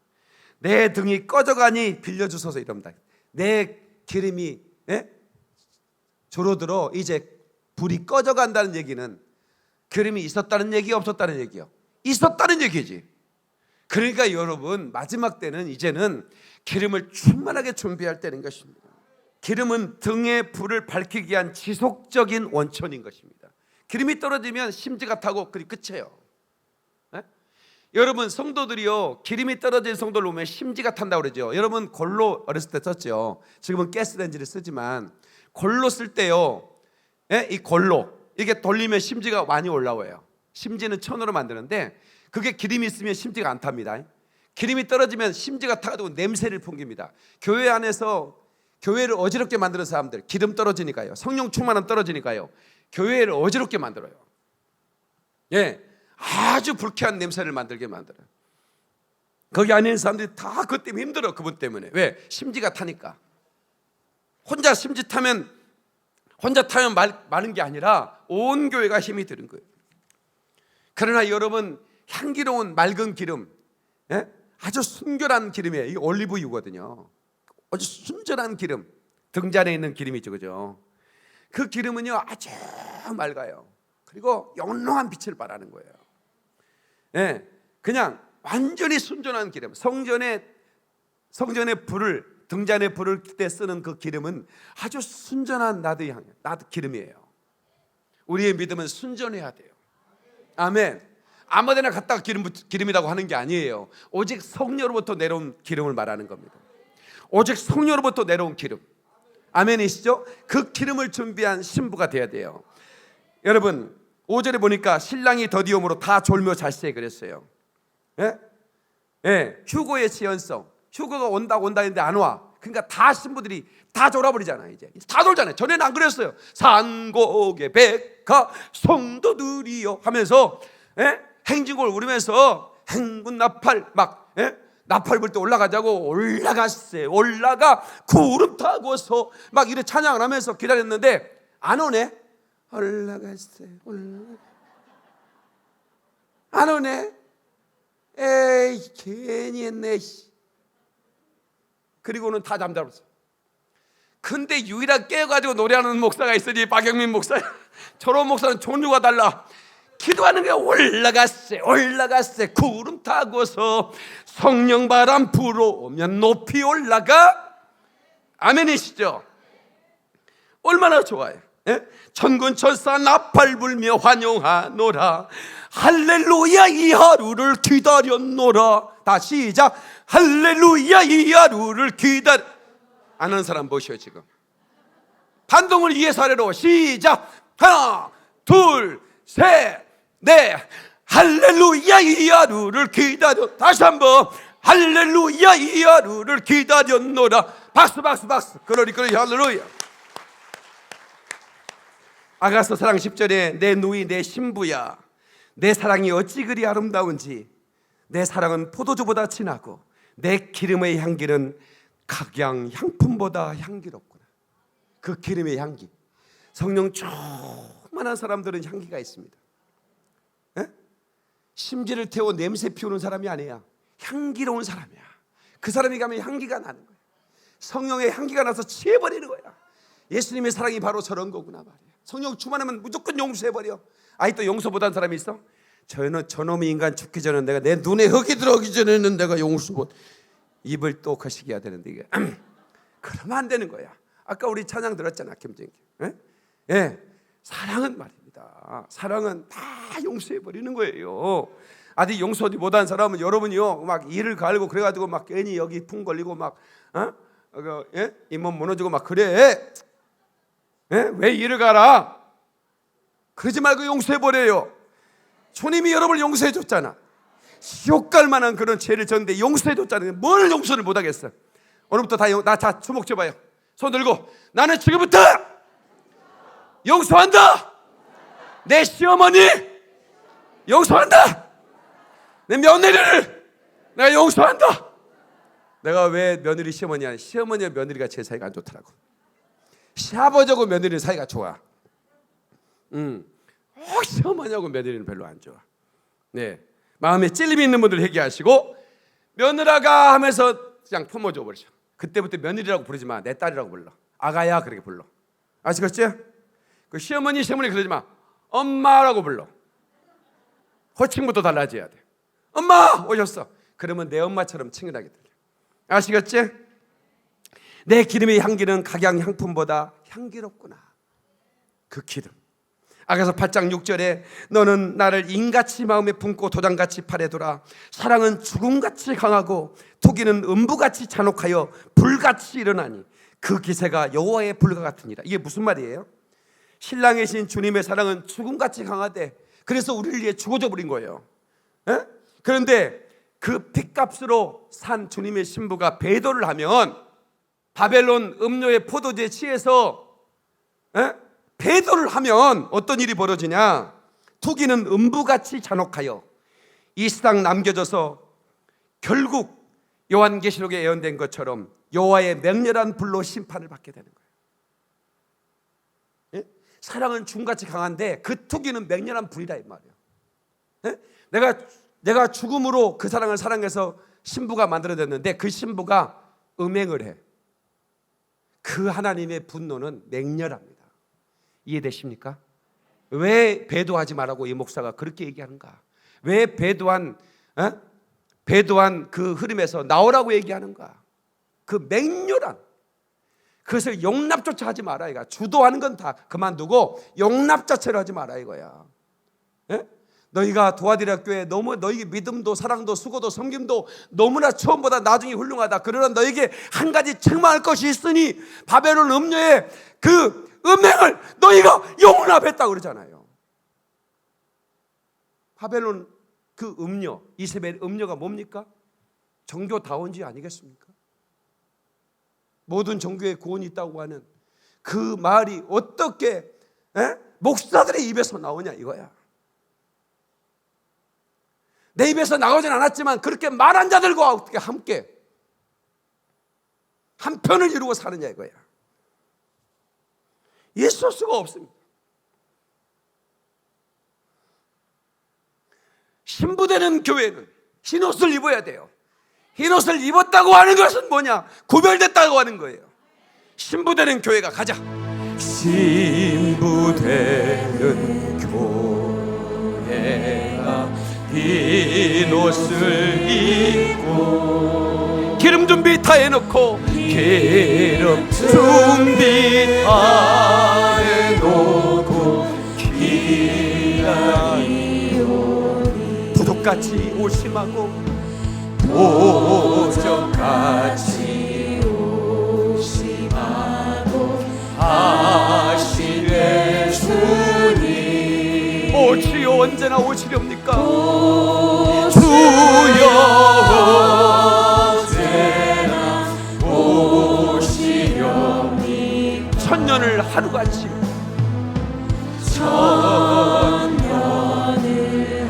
내 등이 꺼져가니 빌려주소서 이럽니다. 내 기름이 줄어들어 이제 불이 꺼져간다는 얘기는 기름이 있었다는 얘기 없었다는 얘기요? 있었다는 얘기지. 그러니까 여러분 마지막 때는 이제는 기름을 충만하게 준비할 때는 것입니다. 기름은 등의 불을 밝히기 위한 지속적인 원천인 것입니다. 기름이 떨어지면 심지가 타고 그리 끝이에요. 네? 여러분 성도들이요 기름이 떨어진 성도를 보면 심지가 탄다고 그러죠. 여러분 골로 어렸을 때 썼죠. 지금은 가스렌지를 쓰지만 골로 쓸 때요 이 골로 이게 돌리면 심지가 많이 올라와요. 심지는 천으로 만드는데 그게 기름이 있으면 심지가 안 탑니다. 기름이 떨어지면 심지가 타가지고 냄새를 풍깁니다. 교회 안에서 교회를 어지럽게 만드는 사람들, 기름 떨어지니까요, 성령 충만함 떨어지니까요, 교회를 어지럽게 만들어요. 아주 불쾌한 냄새를 만들게 만들어요. 거기 안에 있는 사람들이 다 그것 때문에 힘들어. 그분 때문에. 왜? 심지가 타니까. 혼자 타면 많은 게 아니라 온 교회가 힘이 드는 거예요. 그러나 여러분 향기로운 맑은 기름, 아주 순결한 기름이에요. 이게 올리브유거든요. 아주 순전한 기름, 등잔에 있는 기름이죠, 그죠? 그 기름은요 아주 맑아요. 그리고 영롱한 빛을 발하는 거예요. 그냥 완전히 순전한 기름. 성전의 불을, 등잔의 불을 때 쓰는 그 기름은 아주 순전한 나드의 향, 나드 기름이에요. 우리의 믿음은 순전해야 돼요. 아멘. 아무데나 갖다가 기름이라고 하는 게 아니에요. 오직 성령으로부터 내려온 기름을 말하는 겁니다. 오직 성령으로부터 내려온 기름. 아멘이시죠? 그 기름을 준비한 신부가 돼야 돼요. 여러분 5절에 보니까 신랑이 더디움으로 다 졸며 잘세 그랬어요. 예? 예, 휴거의 지연성. 휴거가 온다 했는데 안 와. 그러니까 다 신부들이 다 졸아버리잖아요. 이제 다 졸잖아요. 전에는 안 그랬어요. 산곡의 백화 성도들이여 하면서, 예? 행진곡을 울으면서 행군 나팔 막, 예? 나팔 불 때 올라가자고 올라갔세 올라가 구름 타고서 막 이래 찬양을 하면서 기다렸는데 안 오네. 올라갔세 안 오네. 에이 괜히 했네. 그리고는 다 잠들었어. 근데 유일하게 깨가지고 노래하는 목사가 있으니 박영민 목사. 저런 목사는 종류가 달라. 기도하는 게 올라갔세 구름 타고서 성령 바람 불어오면 높이 올라가. 아멘이시죠? 얼마나 좋아요. 예? 천군 천사 나팔 불며 환영하노라. 할렐루야 이 하루를 기다렸노라. 다 시작. 할렐루야 이 하루를 기다려. 안 하는 사람 보시오. 지금 반동을 위해서 하려고. 시작. 하나 둘 셋 넷. 할렐루야 이 하루를 기다려. 다시 한번 할렐루야 이 하루를 기다렸노라. 박수 그러리 할렐루야. 아가서 사랑 10절에 내 누이 내 신부야 내 사랑이 어찌 그리 아름다운지 내 사랑은 포도주보다 진하고 내 기름의 향기는 각양 향품보다 향기롭구나. 그 기름의 향기. 성령 충만한 사람들은 향기가 있습니다. 에? 심지를 태워 냄새 피우는 사람이 아니야. 향기로운 사람이야. 그 사람이 가면 향기가 나는 거야. 성령의 향기가 나서 취해버리는 거야. 예수님의 사랑이 바로 저런 거구나 말이야. 성령 충만하면 무조건 용서해버려. 또 용서 못한 사람이 있어? 저놈의 인간 죽기 전에 내가 내 눈에 흙이 들어오기 전에는 내가 용서 못. 입을 또 거시기해야 되는데 이게 그러면 안 되는 거야. 아까 우리 찬양 들었잖아 김정기. 예, 사랑은 말입니다. 사랑은 다 용서해버리는 거예요. 아직 용서 못한 사람은 여러분이요 막 이를 갈고 그래가지고 막 괜히 여기 풍 걸리고 막 잇몸 무너지고 막 그래. 왜 이를 가라? 그러지 말고 용서해버려요. 주님이 여러분을 용서해줬잖아. 지옥 갈 만한 그런 죄를 졌는데 용서해줬잖아요. 뭘 용서를 못하겠어. 오늘부터 다 주먹 줘봐요. 손 들고 나는 지금부터 용서한다. 내 시어머니 용서한다. 내 며느리를 내가 용서한다. 내가 왜 며느리 시어머니야? 시어머니와 며느리가 제 사이가 안 좋더라고. 시아버지하고 며느리는 사이가 좋아. 시어머니하고 며느리는 별로 안 좋아. 네, 마음에 찔림이 있는 분들 회개하시고 며느라가 하면서 그냥 품어줘 버리죠. 그때부터 며느리라고 부르지 마. 내 딸이라고 불러. 아가야 그렇게 불러. 아시겠지? 그 시어머니 그러지 마. 엄마라고 불러. 호칭부터 달라져야 돼. 엄마 오셨어. 그러면 내 엄마처럼 친근하게 들려. 아시겠지? 내 기름의 향기는 각양 향품보다 향기롭구나. 그 기름. 아가서 8장 6절에 너는 나를 인같이 마음에 품고 도장같이 팔에 둬라. 사랑은 죽음같이 강하고 투기는 음부같이 잔혹하여 불같이 일어나니 그 기세가 여호와의 불과 같으니라. 이게 무슨 말이에요? 신랑이신 주님의 사랑은 죽음같이 강하대. 그래서 우리를 위해 죽어져 버린 거예요. 에? 그런데 그 핏값으로 산 주님의 신부가 배도를 하면 바벨론 음료의 포도주에 취해서 배도를 하면 어떤 일이 벌어지냐? 투기는 음부같이 잔혹하여 이 세상 남겨져서 결국 요한계시록에 예언된 것처럼 여호와의 맹렬한 불로 심판을 받게 되는 거예요. 사랑은 죽음같이 강한데 그 투기는 맹렬한 불이라 이 말이에요. 내가 죽음으로 그 사랑을 사랑해서 신부가 만들어졌는데 그 신부가 음행을 해. 그 하나님의 분노는 맹렬합니다. 이해되십니까? 왜 배도하지 말라고 이 목사가 그렇게 얘기하는가? 왜 배도한 배도한 그 흐름에서 나오라고 얘기하는 거야. 그 맹렬한, 그것을 용납조차 하지 마라 이거야. 주도하는 건 다 그만두고 용납 자체를 하지 마라 이거야. 예? 너희가 도아디라 교회 너무 너희 믿음도 사랑도 수고도 섬김도 너무나 처음보다 나중이 훌륭하다. 그러나 너에게 한 가지 책망할 것이 있으니 바벨론 음녀의 그 음행을 너희가 용납했다고 그러잖아요. 바벨론 그 음녀, 이세벨 음녀가 뭡니까? 종교다원주의 아니겠습니까? 모든 종교에 구원이 있다고 하는 그 말이 어떻게 목사들의 입에서 나오냐 이거야. 내 입에서 나오진 않았지만 그렇게 말한 자들과 어떻게 함께 한 편을 이루고 사느냐 이거야. 있을 수가 없습니다. 신부되는 교회는 흰옷을 입어야 돼요. 흰옷을 입었다고 하는 것은 뭐냐? 구별됐다고 하는 거예요. 신부되는 교회가 가자. 신부되는 교회가 흰옷을 입고 기름 준비 다 해놓고 기름 준비 다 해놓고 기다리오니 부족같이 오심하고 보석같이 오심하고 하시네 주님. 오 주여 언제나 오시렵니까? 주여 언제나 오시렵니. 천년을 하루같이 천년을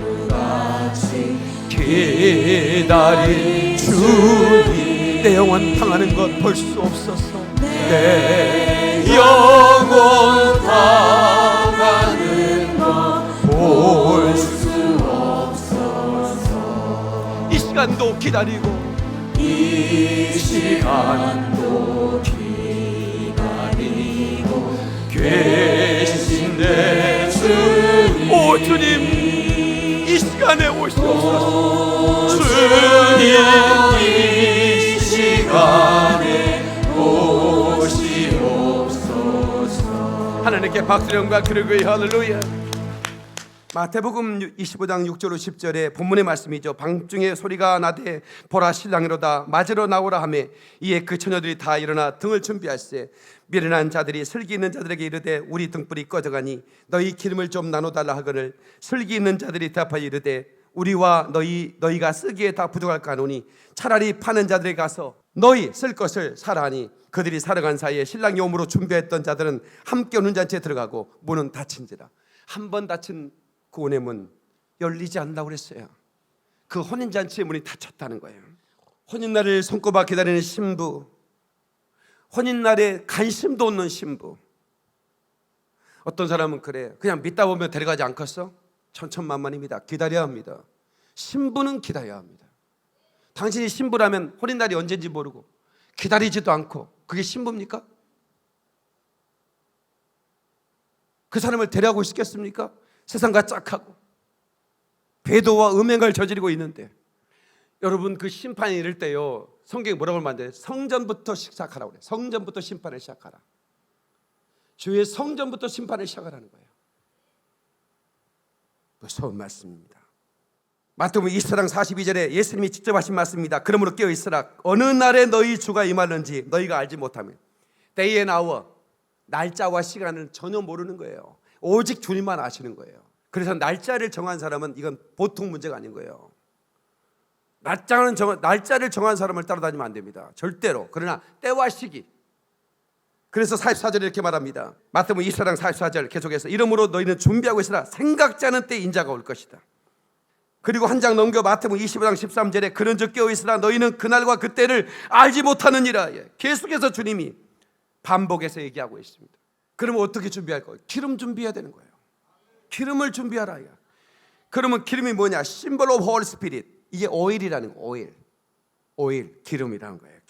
하루같이 기다린 주님. 내 영혼 당하는 것 볼 수 없었어. 내 영혼 당하는 것 볼 수 없었어. 이 시간도 기다리고 이 시간도 기다리고 계신 내 주님. 오 주님 이 시간에 오시옵소서. 주님 이 시간에 오시옵소서. 하나님께 박수 영광 그리고 할렐루야. 마태복음 25장 6절 10절에 본문의 말씀이죠. 밤중에 소리가 나되 보라 신랑이로다 맞으러 나오라 하매 이에 그 처녀들이 다 일어나 등을 준비할세 미련한 자들이 슬기 있는 자들에게 이르되 우리 등불이 꺼져가니 너희 기름을 좀 나눠달라 하거늘 슬기 있는 자들이 대답하여 이르되 우리와 너희가 쓰기에 다 부족할까 하노니 차라리 파는 자들에게 가서 너희 쓸 것을 사라 하니 그들이 살아간 사이에 신랑이 오므로 준비했던 자들은 함께 오는 잔치에 들어가고 문은 닫힌지라. 한 번 닫힌 구원의 문 열리지 않는다고 그랬어요. 그 혼인잔치의 문이 닫혔다는 거예요. 혼인날을 손꼽아 기다리는 신부, 혼인날에 관심도 없는 신부. 어떤 사람은 그래요. 그냥 믿다 보면 데려가지 않겠어? 천천만만입니다. 기다려야 합니다. 신부는 기다려야 합니다. 당신이 신부라면 혼인날이 언제인지 모르고 기다리지도 않고 그게 신부입니까? 그 사람을 데려가고 싶겠습니까? 세상과 짝하고 배도와 음행을 저지르고 있는데. 여러분 그 심판이 이를 때요 성경이 뭐라고 말하는데 성전부터 시작하라고 그래요. 성전부터 심판을 시작하라. 주의 성전부터 심판을 시작하라는 거예요. 무서운 말씀입니다. 마태복음 24장 42절에 예수님이 직접 하신 말씀입니다. 그러므로 깨어있으라. 어느 날에 너희 주가 임하는지 너희가 알지 못하면. Day and hour, 날짜와 시간을 전혀 모르는 거예요. 오직 주님만 아시는 거예요. 그래서 날짜를 정한 사람은 이건 보통 문제가 아닌 거예요. 날짜를 정한 사람을 따라다니면 안 됩니다. 절대로. 그러나 때와 시기. 그래서 44절에 이렇게 말합니다. 마태복음 24장 44절 계속해서 이러므로 너희는 준비하고 있으라. 생각지 않은 때 인자가 올 것이다. 그리고 한 장 넘겨 마태복음 25장 13절에 그런즉 깨어있으라. 너희는 그날과 그때를 알지 못하느니라. 계속해서 주님이 반복해서 얘기하고 있습니다. 그러면 어떻게 준비할 거예요? 기름 준비해야 되는 거예요. 기름을 준비하라. 그러면 기름이 뭐냐? Symbol of Holy Spirit. 이게 오일이라는 거예요. 오일, 기름이라는 거예요.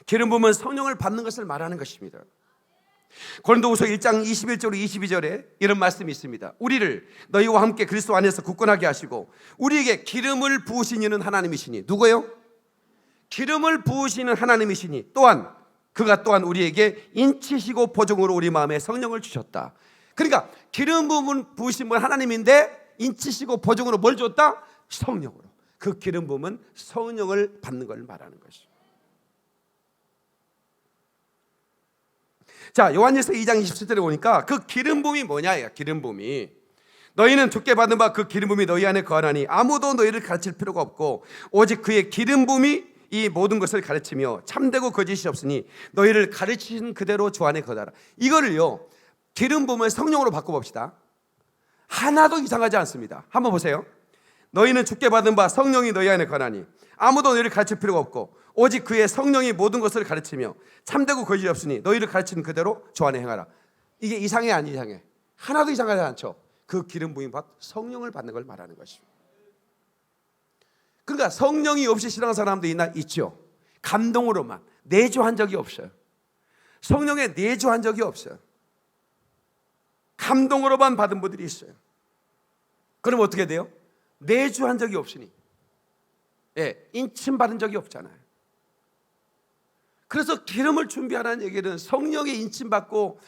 기름 보면 성령을 받는 것을 말하는 것입니다. 고린도후서 1장 21절로 22절에 이런 말씀이 있습니다. 우리를 너희와 함께 그리스도 안에서 굳건하게 하시고 우리에게 기름을 부으신 이는 하나님이시니. 누구예요? 기름을 부으시는 하나님이시니 또한 그가 또한 우리에게 인치시고 보증으로 우리 마음에 성령을 주셨다. 그러니까 기름 부으신 분 하나님인데 인치시고 보증으로 뭘 줬다? 성령으로. 그 기름 부음은 성령을 받는 걸 말하는 것이죠. 자, 요한일서 2장 27절에 보니까 그 기름 부음이 뭐냐? 기름 부음이 너희는 주께 받은 바 그 기름 부음이 너희 안에 거하나니 아무도 너희를 가르칠 필요가 없고 오직 그의 기름 부음이 이 모든 것을 가르치며 참되고 거짓이 없으니 너희를 가르치신 그대로 주 안에 거하라. 이거를요, 기름 부음을 성령으로 바꿔봅시다. 하나도 이상하지 않습니다. 한번 보세요. 너희는 주께 받은 바 성령이 너희 안에 거하나니 아무도 너희를 가르칠 필요가 없고 오직 그의 성령이 모든 것을 가르치며 참되고 거짓이 없으니 너희를 가르치는 그대로 주 안에 행하라. 이게 이상해 안 이상해? 하나도 이상하지 않죠. 그 기름 부임 받 성령을 받는 걸 말하는 것이죠. 그러니까 성령이 없이 신앙하는 사람도 있죠. 감동으로만 내주한 적이 없어요. 성령에 내주한 적이 없어요. 감동으로만 받은 분들이 있어요. 그럼 어떻게 돼요? 내주한 적이 없으니, 인침 받은 적이 없잖아요. 그래서 기름을 준비하라는 얘기는 성령의 인침 받고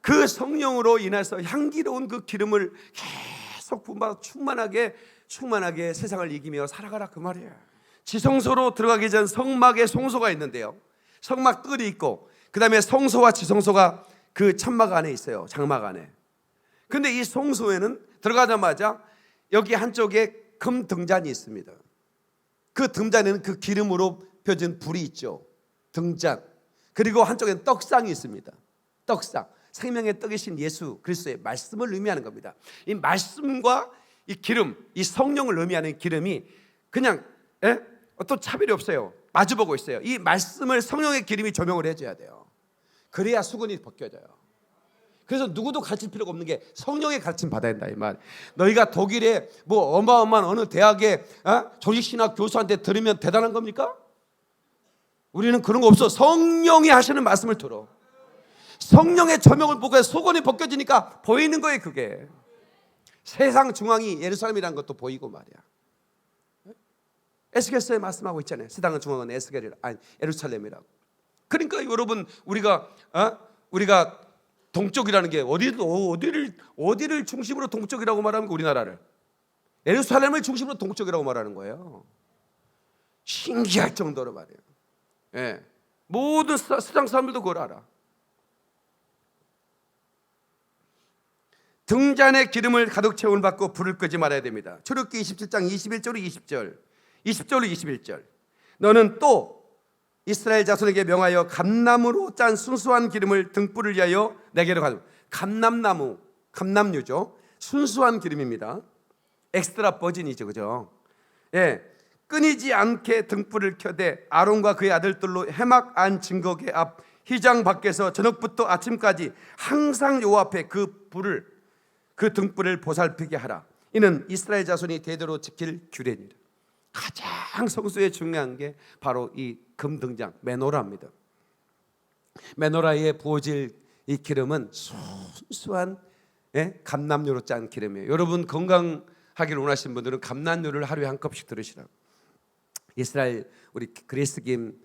그 성령으로 인해서 향기로운 그 기름을 계속 분받아 충만하게 세상을 이기며 살아가라, 그 말이에요. 지성소로 들어가기 전 성막에 성소가 있는데요, 성막 뜰이 있고 그 다음에 성소와 지성소가 그 천막 안에 있어요, 장막 안에. 근데 이 성소에는 들어가자마자 여기 한쪽에 금 등잔이 있습니다. 그 등잔에는 그 기름으로 펴진 불이 있죠, 등잔. 그리고 한쪽에는 떡상이 있습니다. 떡상, 생명의 떡이신 예수 그리스도의 말씀을 의미하는 겁니다. 이 말씀과 이 기름, 이 성령을 의미하는 기름이 그냥 어떤 차별이 없어요. 마주보고 있어요. 이 말씀을 성령의 기름이 조명을 해줘야 돼요. 그래야 수건이 벗겨져요. 그래서 누구도 가르칠 필요가 없는 게 성령의 가르침 받아야 된다, 이 말. 너희가 독일에 뭐 어마어마한 어느 대학의 조직신학 교수한테 들으면 대단한 겁니까? 우리는 그런 거 없어. 성령이 하시는 말씀을 들어. 성령의 조명을 보고 수건이 벗겨지니까 보이는 거예요. 그게 세상 중앙이 예루살렘이라는 것도 보이고 말이야. 에스겔서에 말씀하고 있잖아요. 세상의 중앙은 예루살렘이라고. 그러니까 여러분, 우리가 동쪽이라는 게 어디를 중심으로 동쪽이라고 말하는 거? 우리나라를 예루살렘을 중심으로 동쪽이라고 말하는 거예요. 신기할 정도로 말이에요. 모든 세상 사람들도 그걸 알아. 등잔에 기름을 가득 채움을 받고 불을 끄지 말아야 됩니다. 출애굽기 27장 21절로 20절로 21절. 너는 또 이스라엘 자손에게 명하여 감람으로 짠 순수한 기름을 등불을 위하여 내게로 가져. 감람류죠. 순수한 기름입니다. 엑스트라 버진이죠, 그죠? 끊이지 않게 등불을 켜되 아론과 그의 아들들로 해막 안 증거계 앞 휘장 밖에서 저녁부터 아침까지 항상 요 앞에 그 등불을 보살피게 하라. 이는 이스라엘 자손이 대대로 지킬 규례니라. 가장 성소에 중요한 게 바로 이 금등장 메노라입니다. 메노라에 부어질 이 기름은 순수한 감람류로 짠 기름이에요. 여러분 건강하기를 원하시는 분들은 감람류를 하루에 한 컵씩 들으시라고. 이스라엘 우리 그리스 김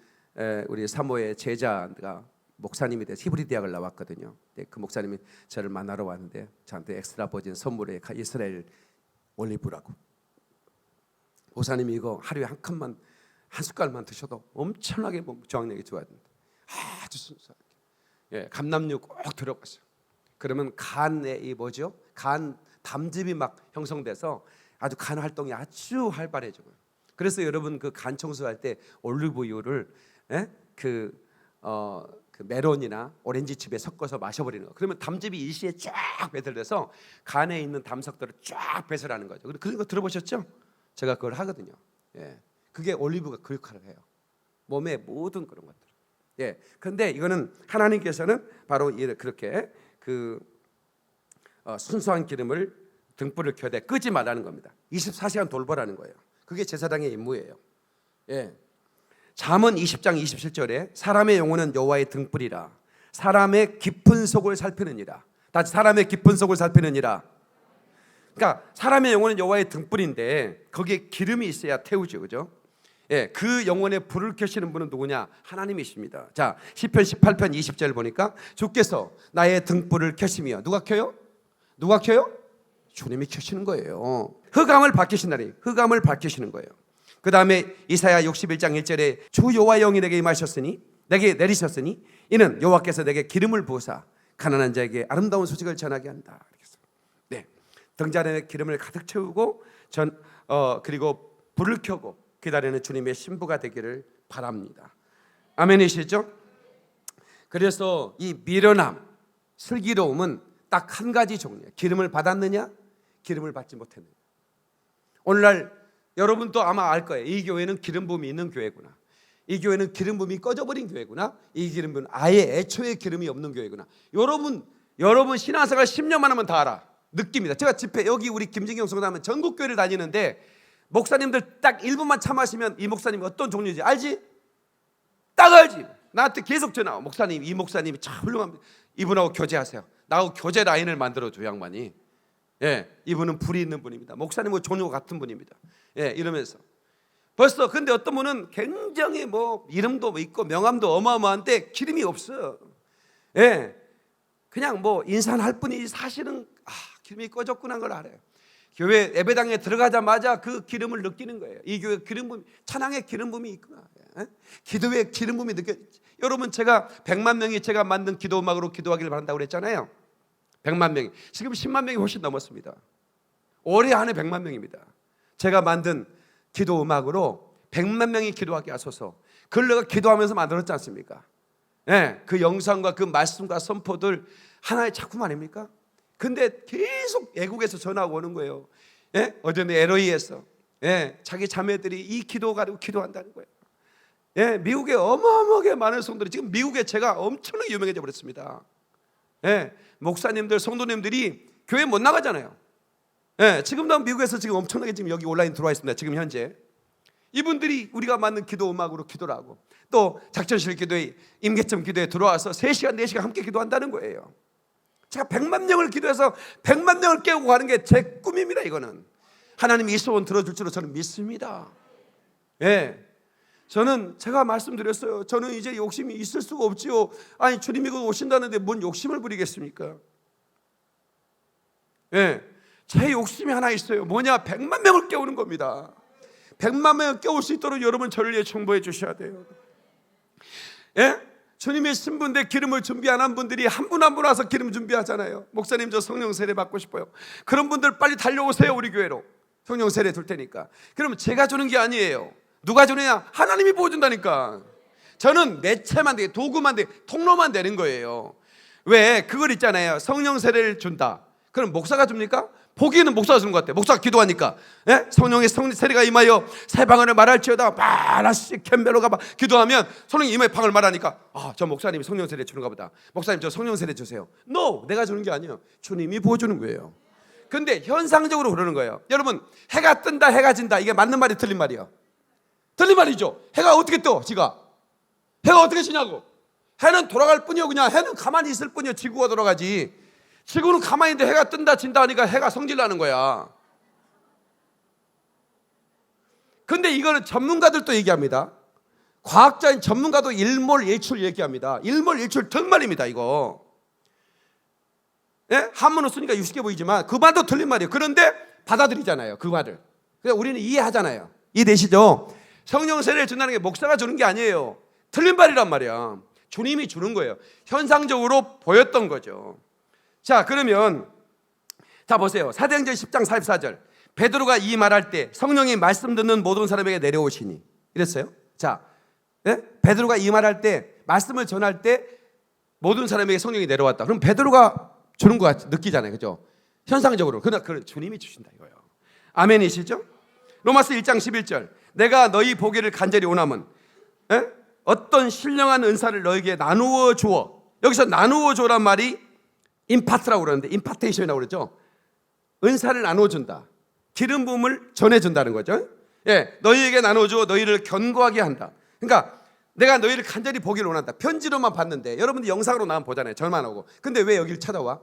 우리 사모의 제자가 목사님이 돼서 히브리 대학을 나왔거든요. 그 목사님이 저를 만나러 왔는데 저한테 엑스트라 버진 선물에 이스라엘 올리브라고. 목사님이 이거 하루에 한 컵만, 한 숟갈만 드셔도 엄청나게 저항력이 좋아집니다. 아주 순수하게. 감람류 꼭 들어가세요. 그러면 간에 간 담즙이 막 형성돼서 아주 간 활동이 아주 활발해져요. 그래서 여러분 그 간 청소할 때 올리브유를 그 메론이나 오렌지즙에 섞어서 마셔버리는 거. 그러면 담즙이 일시에 쫙 배설돼서 간에 있는 담석들을 쫙 배설하는 거죠. 그런 거 들어보셨죠? 제가 그걸 하거든요. 그게 올리브가 그 역할을 해요. 몸의 모든 그런 것들. 그런데 이거는 하나님께서는 바로 그렇게 그 순수한 기름을 등불을 켜되 끄지 말라는 겁니다. 24시간 돌보라는 거예요. 그게 제사장의 임무예요. 잠언 20장 27절에 사람의 영혼은 여호와의 등불이라 사람의 깊은 속을 살피느니라. 다시 사람의 깊은 속을 살피느니라. 그러니까 사람의 영혼은 여호와의 등불인데 거기에 기름이 있어야 태우죠, 그죠? 예, 그 영혼에 불을 켜시는 분은 누구냐? 하나님이십니다. 자, 시편 18편 20절 보니까 주께서 나의 등불을 켜시며 누가 켜요? 누가 켜요? 주님이 켜시는 거예요. 흑암을 밝히신다니, 흑암을 밝히시는 거예요. 그 다음에 이사야 61장 1절에 주 여호와 영이 내게 임하셨으니 내게 내리셨으니 이는 여호와께서 내게 기름을 부으사 가난한 자에게 아름다운 소식을 전하게 한다. 네, 등잔에 기름을 가득 채우고 그리고 불을 켜고 기다리는 주님의 신부가 되기를 바랍니다. 아멘이시죠? 그래서 이 미련함, 슬기로움은 딱 한 가지 종류예요. 기름을 받았느냐, 기름을 받지 못했느냐. 오늘날 여러분도 아마 알 거예요. 이 교회는 기름 부음이 있는 교회구나. 이 교회는 기름 부음이 꺼져버린 교회구나. 이 기름 부음은 아예 애초에 기름이 없는 교회구나. 여러분 신앙생활 10년만 하면 다 알아. 느낍니다. 제가 집회 여기 우리 김진경 성도하면 전국 교회를 다니는데 목사님들 딱 1분만 참으시면 이 목사님이 어떤 종류인지 알지? 딱 알지? 나한테 계속 전화 와. 목사님, 이 목사님이 참 훌륭합니다. 이분하고 교제하세요. 나하고 교제 라인을 만들어줘, 양반이. 예, 이분은 불이 있는 분입니다. 목사님은 종류 같은 분입니다. 예, 이러면서 벌써 근데 어떤 분은 굉장히 뭐 이름도 있고 명함도 어마어마한데 기름이 없어. 예, 그냥 뭐 인사는 할 뿐이지 사실은 기름이 꺼졌구나 하는 걸 알아요. 교회 예배당에 들어가자마자 그 기름을 느끼는 거예요. 이 교회 기름 부음, 찬양의 기름 부음이 있구나. 예? 기도의 기름 부음이 느껴. 여러분 제가 100만 명이 제가 만든 기도 음악으로 기도하기를 바란다고 그랬잖아요. 100만 명이 지금 10만 명이 훨씬 넘었습니다. 올해 안에 100만 명입니다. 제가 만든 기도 음악으로 100만 명이 기도하게 하소서. 그걸 내가 기도하면서 만들었지 않습니까? 예, 그 영상과 그 말씀과 선포들 하나의 작품 아닙니까? 근데 계속 외국에서 전화가 오는 거예요. 예? 어제는 LA에서 예, 자기 자매들이 이 기도 가지고 기도한다는 거예요. 예, 미국에 어마어마하게 많은 성도들이 지금 미국에 제가 엄청나게 유명해져 버렸습니다. 예, 목사님들, 성도님들이 교회 못 나가잖아요. 예, 지금도 미국에서 지금 엄청나게 지금 여기 온라인 들어와 있습니다. 지금 현재 이분들이 우리가 만든 기도 음악으로 기도를 하고 또 작전실 기도회, 임계점 기도에 들어와서 3시간, 4시간 함께 기도한다는 거예요. 제가 100만 명을 기도해서 100만 명을 깨우고 가는 게 제 꿈입니다. 이거는 하나님이 이 소원 들어줄 줄로 저는 믿습니다. 예, 저는 제가 말씀드렸어요. 저는 이제 욕심이 있을 수가 없지요. 아니 주님이 오신다는데 뭔 욕심을 부리겠습니까? 예, 제 욕심이 하나 있어요. 뭐냐? 100만 명을 깨우는 겁니다. 100만 명을 깨울 수 있도록 여러분 저를 위해 충고해 주셔야 돼요. 예? 주님의 신부인데 기름을 준비 안 한 분들이 한 분 한 분 와서 기름 준비하잖아요. 목사님 저 성령 세례 받고 싶어요. 그런 분들 빨리 달려오세요. 우리 교회로 성령 세례 둘 테니까. 그러면 제가 주는 게 아니에요. 누가 주느냐? 하나님이 부어준다니까. 저는 매체만 되게 도구만 되게 통로만 되는 거예요. 왜? 그걸 있잖아요. 성령 세례를 준다. 그럼 목사가 줍니까? 보기에는 목사가 주는 것 같아요. 목사가 기도하니까 예? 성령의 세례가 임하여 새 방언을 말할지어다 바라시 캔벨로가 기도하면 성령이 임하여 방언을 말하니까 저 목사님이 성령 세례 주는가 보다. 목사님 저 성령 세례 주세요. No, 내가 주는 게 아니에요. 주님이 부어주는 거예요. 근데 현상적으로 그러는 거예요. 여러분 해가 뜬다 해가 진다 이게 맞는 말이 틀린 말이에요? 틀린 말이죠. 해가 어떻게 떠? 지가 해가 어떻게 지냐고. 해는 돌아갈 뿐이요. 그냥 해는 가만히 있을 뿐이요. 지구가 돌아가지. 지구는 가만히 있는데 해가 뜬다 진다 하니까 해가 성질나는 거야. 근데 이거는 전문가들도 얘기합니다. 과학자인 전문가도 일몰일출 얘기합니다. 일몰일출 정말입니다 이거. 예? 한문을 쓰니까 유식해 보이지만 그 말도 틀린 말이에요. 그런데 받아들이잖아요 그 말을. 그래서 우리는 이해하잖아요. 이해되시죠? 성령 세례를 준다는 게 목사가 주는 게 아니에요. 틀린 말이란 말이야. 주님이 주는 거예요. 현상적으로 보였던 거죠. 자 그러면 자 보세요. 사도행전 10장 44절 베드로가 이 말할 때 성령이 말씀 듣는 모든 사람에게 내려오시니 이랬어요. 자 예? 베드로가 이 말할 때 말씀을 전할 때 모든 사람에게 성령이 내려왔다. 그럼 베드로가 주는 것 같이 느끼잖아요. 그죠? 현상적으로 그러나 주님이 주신다 이거예요. 아멘이시죠? 로마서 1장 11절 내가 너희 보기를 간절히 원하면 예? 어떤 신령한 은사를 너에게 나누어 주어. 여기서 나누어 주란 말이 임파트라고 그러는데 임파테이션이라고 그러죠. 은사를 나눠준다. 기름 부음을 전해준다는 거죠. 예, 너희에게 나눠주어 너희를 견고하게 한다. 그러니까 내가 너희를 간절히 보기를 원한다. 편지로만 봤는데 여러분들 영상으로 나면 보잖아요. 절만 오고. 근데 왜 여기를 찾아와?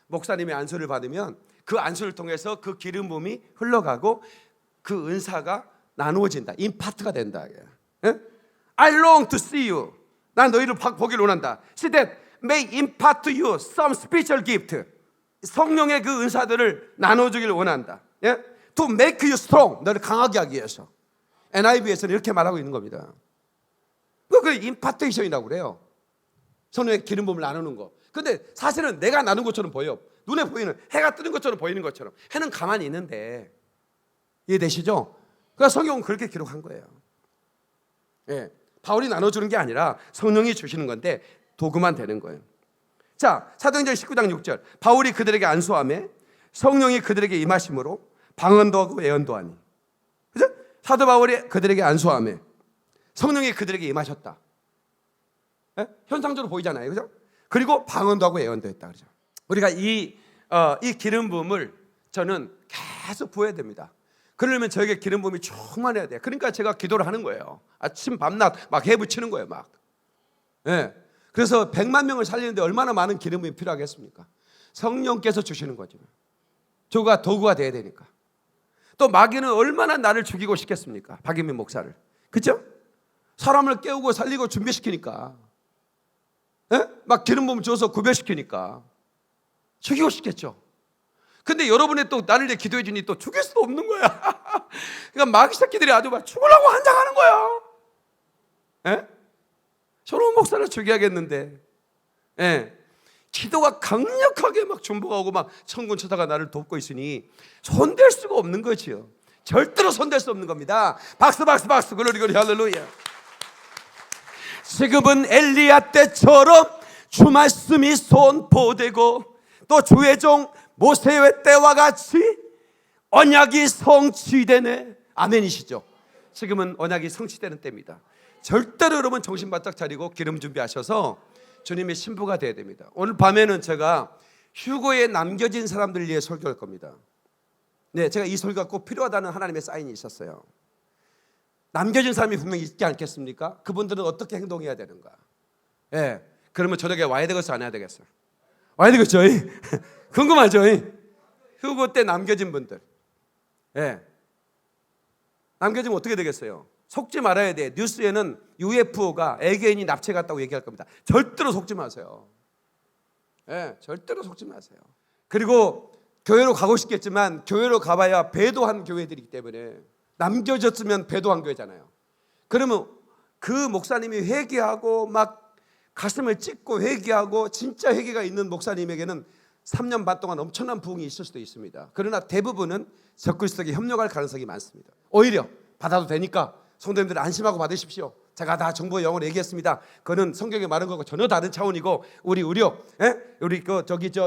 목사님의 안수를 받으면 그 안수를 통해서 그 기름 부음이 흘러가고 그 은사가 나누어진다. 임파트가 된다. 예? I long to see you. 난 너희를 보기를 원한다. See that may impart to you some spiritual gift. 성령의 그 은사들을 나눠주기를 원한다. 예? To make you strong. 너를 강하게 하기 위해서. NIV에서는 이렇게 말하고 있는 겁니다. 그 임파테이션이라고 그래요. 성령의 기름 부음을 나누는 거. 근데 사실은 내가 나눈 것처럼 보여. 눈에 보이는 해가 뜨는 것처럼 보이는 것처럼. 해는 가만히 있는데 이해되시죠? 그러니까 성경은 그렇게 기록한 거예요. 예, 바울이 나눠주는 게 아니라 성령이 주시는 건데 도구만 되는 거예요. 자, 사도행전 19장 6절 바울이 그들에게 안수하며 성령이 그들에게 임하심으로 방언도 하고 예언도 하니. 그죠? 사도 바울이 그들에게 안수하며 성령이 그들에게 임하셨다. 예? 현상적으로 보이잖아요. 그죠? 그리고 방언도 하고 예언도 했다. 그죠? 우리가 이 기름 부음을 저는 계속 부어야 됩니다. 그러려면 저에게 기름 부음이 충만해야 돼요. 그러니까 제가 기도를 하는 거예요. 아침 밤낮 막 해부치는 거예요. 막. 예. 그래서 100만 명을 살리는데 얼마나 많은 기름 부음이 필요하겠습니까? 성령께서 주시는 거죠. 저가 도구가 돼야 되니까. 또 마귀는 얼마나 나를 죽이고 싶겠습니까? 박인민 목사를. 그렇죠? 사람을 깨우고 살리고 준비시키니까. 예? 막 기름 부음 줘서 구별시키니까 죽이고 싶겠죠. 근데 여러분이 또 나를 위해 기도해 주니 또 죽일 수도 없는 거야. 그러니까 마귀 새끼들이 아주 막 죽으려고 한장하는 거야. 예? 저런 목사를 죽여야겠는데. 예. 기도가 강력하게 막 중보하고 막 천군 천사가 나를 돕고 있으니 손댈 수가 없는 거지요. 절대로 손댈 수 없는 겁니다. 박수 박수 박수 글로리 글로리 할렐루야. 지금은 엘리야 때처럼 주 말씀이 선포되고 또 주의 종 모세의 때와 같이 언약이 성취되네. 아멘이시죠? 지금은 언약이 성취되는 때입니다. 절대로 여러분 정신 바짝 차리고 기름 준비하셔서 주님의 신부가 되어야 됩니다. 오늘 밤에는 제가 휴거에 남겨진 사람들을 위해 설교할 겁니다. 네, 제가 이 설교가 꼭 필요하다는 하나님의 사인이 있었어요. 남겨진 사람이 분명히 있지 않겠습니까? 그분들은 어떻게 행동해야 되는가? 예, 그러면 저녁에 와야 되겠어, 안 해야 되겠어? 와야 되겠죠? 궁금하죠? 휴거 때 남겨진 분들. 예. 남겨지면 어떻게 되겠어요? 속지 말아야 돼. 뉴스에는 UFO가 애견이 납치해 갔다고 얘기할 겁니다. 절대로 속지 마세요. 예, 절대로 속지 마세요. 그리고 교회로 가고 싶겠지만 교회로 가봐야 배도한 교회들이기 때문에 남겨졌으면 배도한 교회잖아요. 그러면 그 목사님이 회개하고 막 가슴을 찢고 회개하고 진짜 회개가 있는 목사님에게는 3년 반 동안 엄청난 부흥이 있을 수도 있습니다. 그러나 대부분은 적그리스도에게 협력할 가능성이 많습니다. 오히려 받아도 되니까 성도님들 안심하고 받으십시오. 제가 다 정보 영어로 얘기했습니다. 그거는 성경에 말한 거고 전혀 다른 차원이고 우리 의료, 우리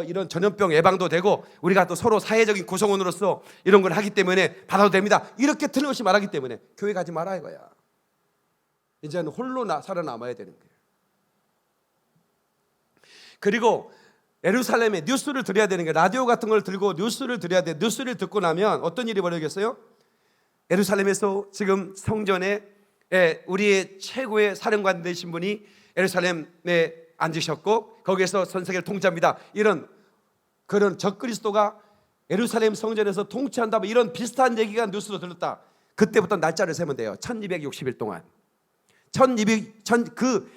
이런 전염병 예방도 되고 우리가 또 서로 사회적인 구성원으로서 이런 걸 하기 때문에 받아도 됩니다. 이렇게 틀림없이 말하기 때문에 교회 가지 말아 이거야. 이제는 홀로 살아남아야 되는 거예요. 그리고 예루살렘에 뉴스를 들어야 되는 게 라디오 같은 걸 들고 뉴스를 들어야 돼. 뉴스를 듣고 나면 어떤 일이 벌어지겠어요? 예루살렘에서 지금 성전에 우리의 최고의 사령관 되신 분이 예루살렘에 앉으셨고 거기에서 전 세계를 통치합니다. 이런 그런 적그리스도가 예루살렘 성전에서 통치한다. 이런 비슷한 얘기가 뉴스로 들렸다. 그때부터 날짜를 세면 돼요. 1260일 동안. 그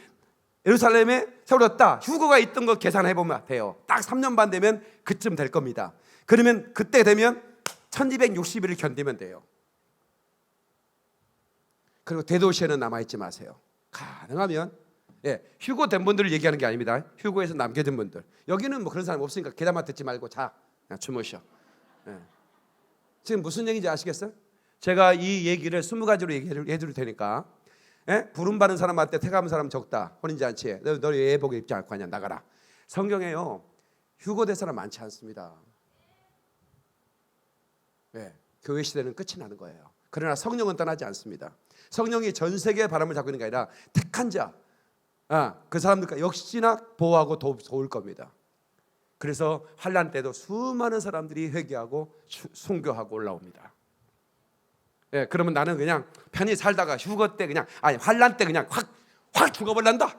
예루살렘에 세워졌다. 휴거가 있던 거 계산해 보면 돼요. 딱 3년 반 되면 그쯤 될 겁니다. 그러면 그때 되면 1260일을 견디면 돼요. 그리고 대도시에는 남아있지 마세요. 가능하면 휴거된 분들을 얘기하는 게 아닙니다. 휴거에서 남겨진 분들. 여기는 뭐 그런 사람 없으니까 계단만 듣지 말고 자, 그냥 주무셔. 지금 무슨 얘기인지 아시겠어요? 제가 이 얘기를 20가지로 얘기해드릴 테니까 부름받은 사람한테 태감한 사람 적다. 혼인잔치에 너 왜 예복 입지 않고 하냐 나가라. 성경에요 휴거된 사람 많지 않습니다. 교회 시대는 끝이 나는 거예요. 그러나 성령은 떠나지 않습니다. 성령이 전 세계의 바람을 잡고 있는 게 아니라 택한 자, 그 사람들 역시나 보호하고 도울 겁니다. 그래서 환난 때도 수많은 사람들이 회개하고 순교하고 올라옵니다. 그러면 나는 그냥 편히 살다가 휴거 때 그냥 환난 때 그냥 확 확 죽어버린다.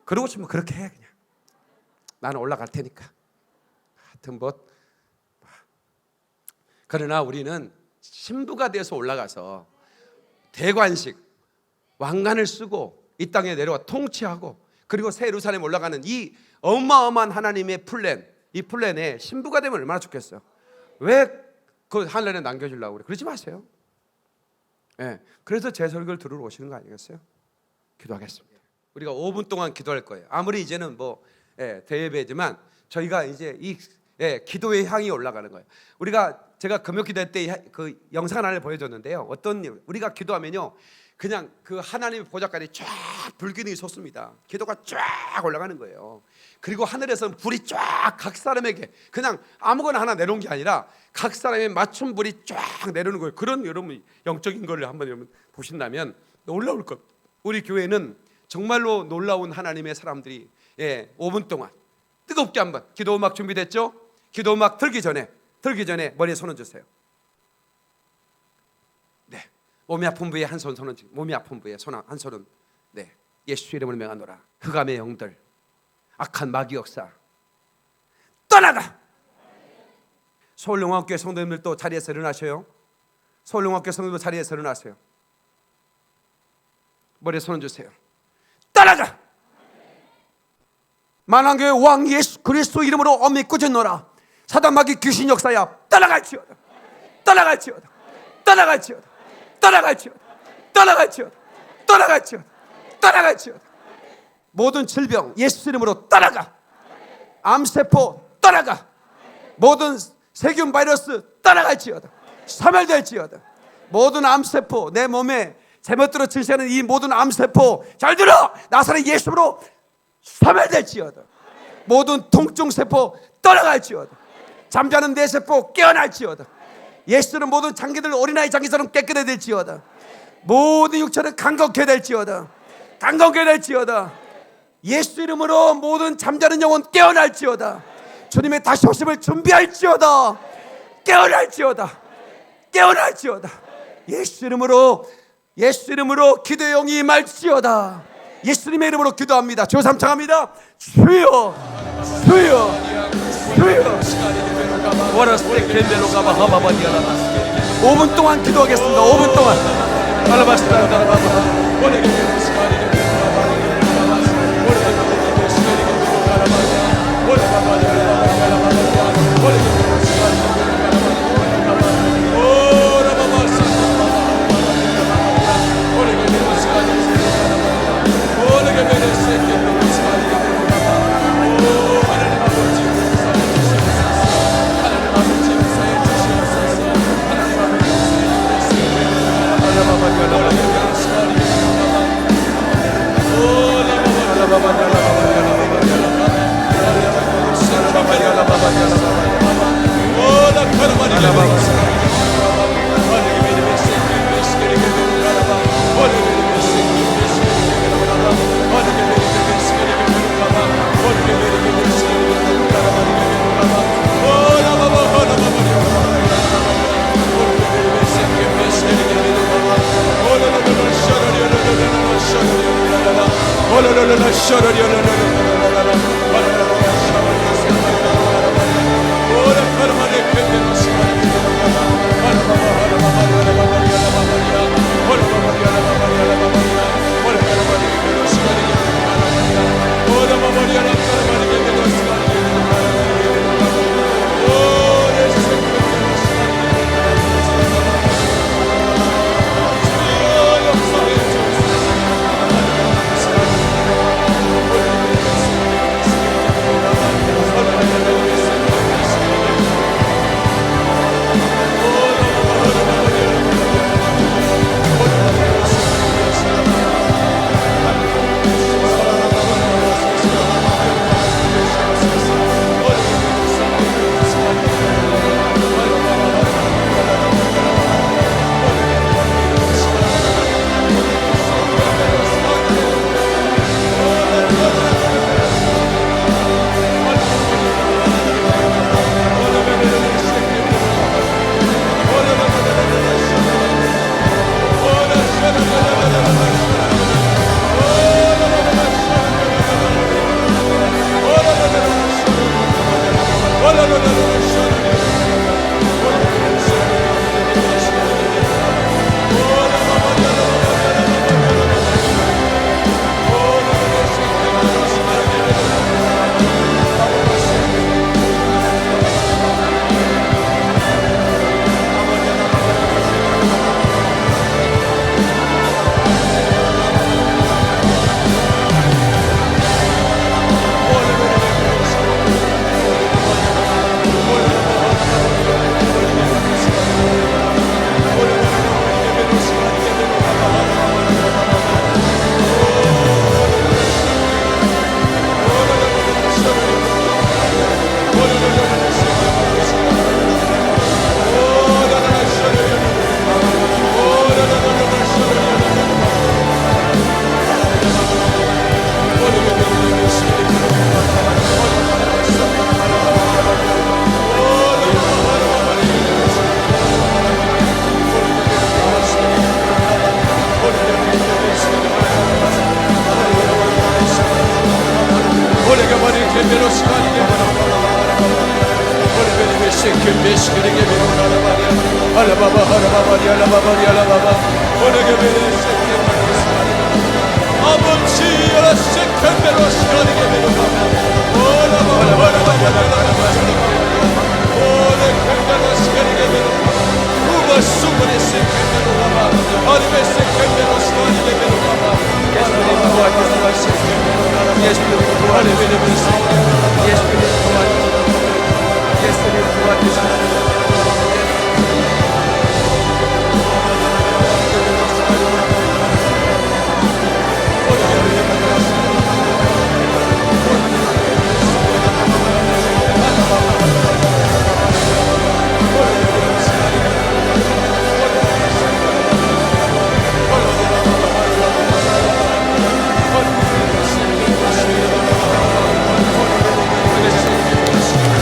그러고 싶으면 그렇게 해. 그냥 나는 올라갈 테니까. 하여튼 그러나 우리는 신부가 돼서 올라가서 대관식 왕관을 쓰고 이 땅에 내려와 통치하고 그리고 새 예루살렘 올라가는 이 어마어마한 하나님의 플랜, 이 플랜에 신부가 되면 얼마나 좋겠어요. 왜 그 하늘에 남겨주려고 그래? 그러지 마세요. 예, 그래서 제 설교를 들으러 오시는 거 아니겠어요? 기도하겠습니다. 우리가 5분 동안 기도할 거예요. 아무리 이제는 대예배지만 저희가 이제 이 기도의 향이 올라가는 거예요. 제가 금요기도 때 그 영상 하나를 보여줬는데요. 우리가 기도하면요, 그냥 그 하나님의 보좌까지 쫙 불기둥이 솟습니다. 기도가 쫙 올라가는 거예요. 그리고 하늘에서는 불이 쫙 각 사람에게 그냥 아무거나 하나 내려온 게 아니라 각 사람의 맞춤 불이 쫙 내려오는 거예요. 그런 여러분 영적인 걸 한번 여러분 보신다면 놀라울 것. 우리 교회는 정말로 놀라운 하나님의 사람들이 5분 동안 뜨겁게 한번 기도 음악 준비됐죠? 기도 음악 들기 전에 머리에 손을 주세요. 네, 몸이 아픈 부위에 한 손은 몸이 아픈 부위에 한 손은 예수 이름으로 명하노라. 흑암의 영들, 악한 마귀 역사 떠나가. 서울용화교회 성도님들도 자리에서 일어나셔요. 서울용화교회 성도님들 자리에서 일어나세요. 머리에 손을 주세요. 떠나가. 만왕교회 왕 예수 그리스도 이름으로 엄히 꾸짖노라. 사단 마귀 귀신 역사야 떠나갈지어다. 떠나갈지어다. 떠나갈지어다. 떠나갈지어다. 떠나갈지어다. 떠나갈지어다. 떠나갈지어다. 모든 질병 예수 이름으로 떠나가. 암세포 떠나가. 모든 세균 바이러스 떠나갈지어다. 사멸될지어다. 모든 암세포 내 몸에 제멋대로 질시하는 이 모든 암세포 잘 들어. 나사렛 예수로 사멸될지어다. 모든 통증세포 떠나갈지어다. 잠자는 뇌세포 깨어날지어다. 예수는 모든 장기들 어린아이 장기처럼 깨끗해 될지어다. 모든 육체는 강건케 될지어다. 강건케 될지어다. 예수 이름으로 모든 잠자는 영혼 깨어날지어다. 주님의 다시 오심을 준비할지어다. 깨어날지어다. 깨어날지어다. 예수 이름으로 기도의 영이 임할지어다. 예수님의 이름으로 기도합니다. 주 삼창합니다. 주여 주여 주여. 5분 동안 기도하겠습니다. 5분 동안.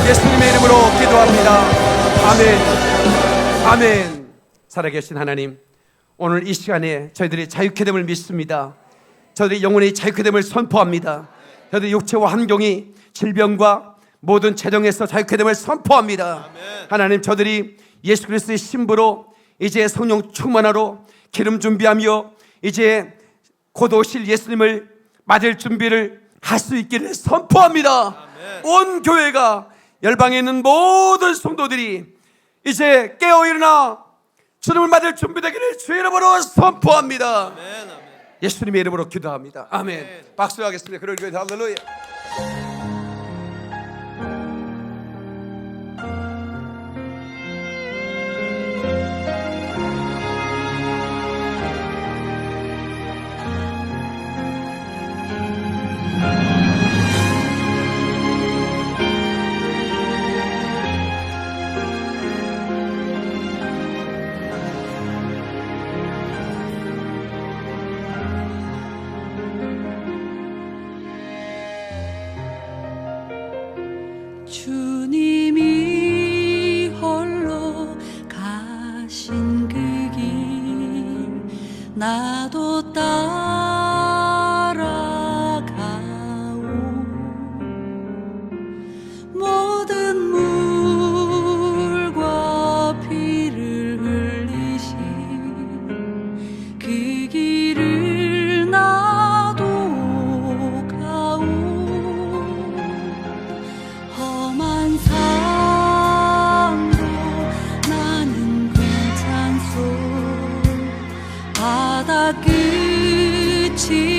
예수님의 이름으로 기도합니다. 아멘. 아멘. 살아계신 하나님, 오늘 이 시간에 저희들이 자유케 됨을 믿습니다. 저희들이 영혼이 자유케 됨을 선포합니다. 저희들이 육체와 환경이 질병과 모든 재정에서 자유케 됨을 선포합니다. 아멘. 하나님, 저들이 예수 그리스도의 신부로 이제 성령 충만하러 기름 준비하며 이제 곧 오실 예수님을 맞을 준비를 할 수 있기를 선포합니다. 아멘. 온 교회가, 열방에 있는 모든 성도들이 이제 깨어 일어나 주님을 맞을 준비되기를 주의 이름으로 선포합니다. 아멘, 아멘. 예수님의 이름으로 기도합니다. 아멘. 아멘. 박수하겠습니다. 그럴 교회 할렐루야. 주님이 홀로 가신 그 길 나도 따라가오. 모든 물과 피를 흘리신 그 길을 나도 가오. 험한 산도 나는 괜찮소. 바다 끝이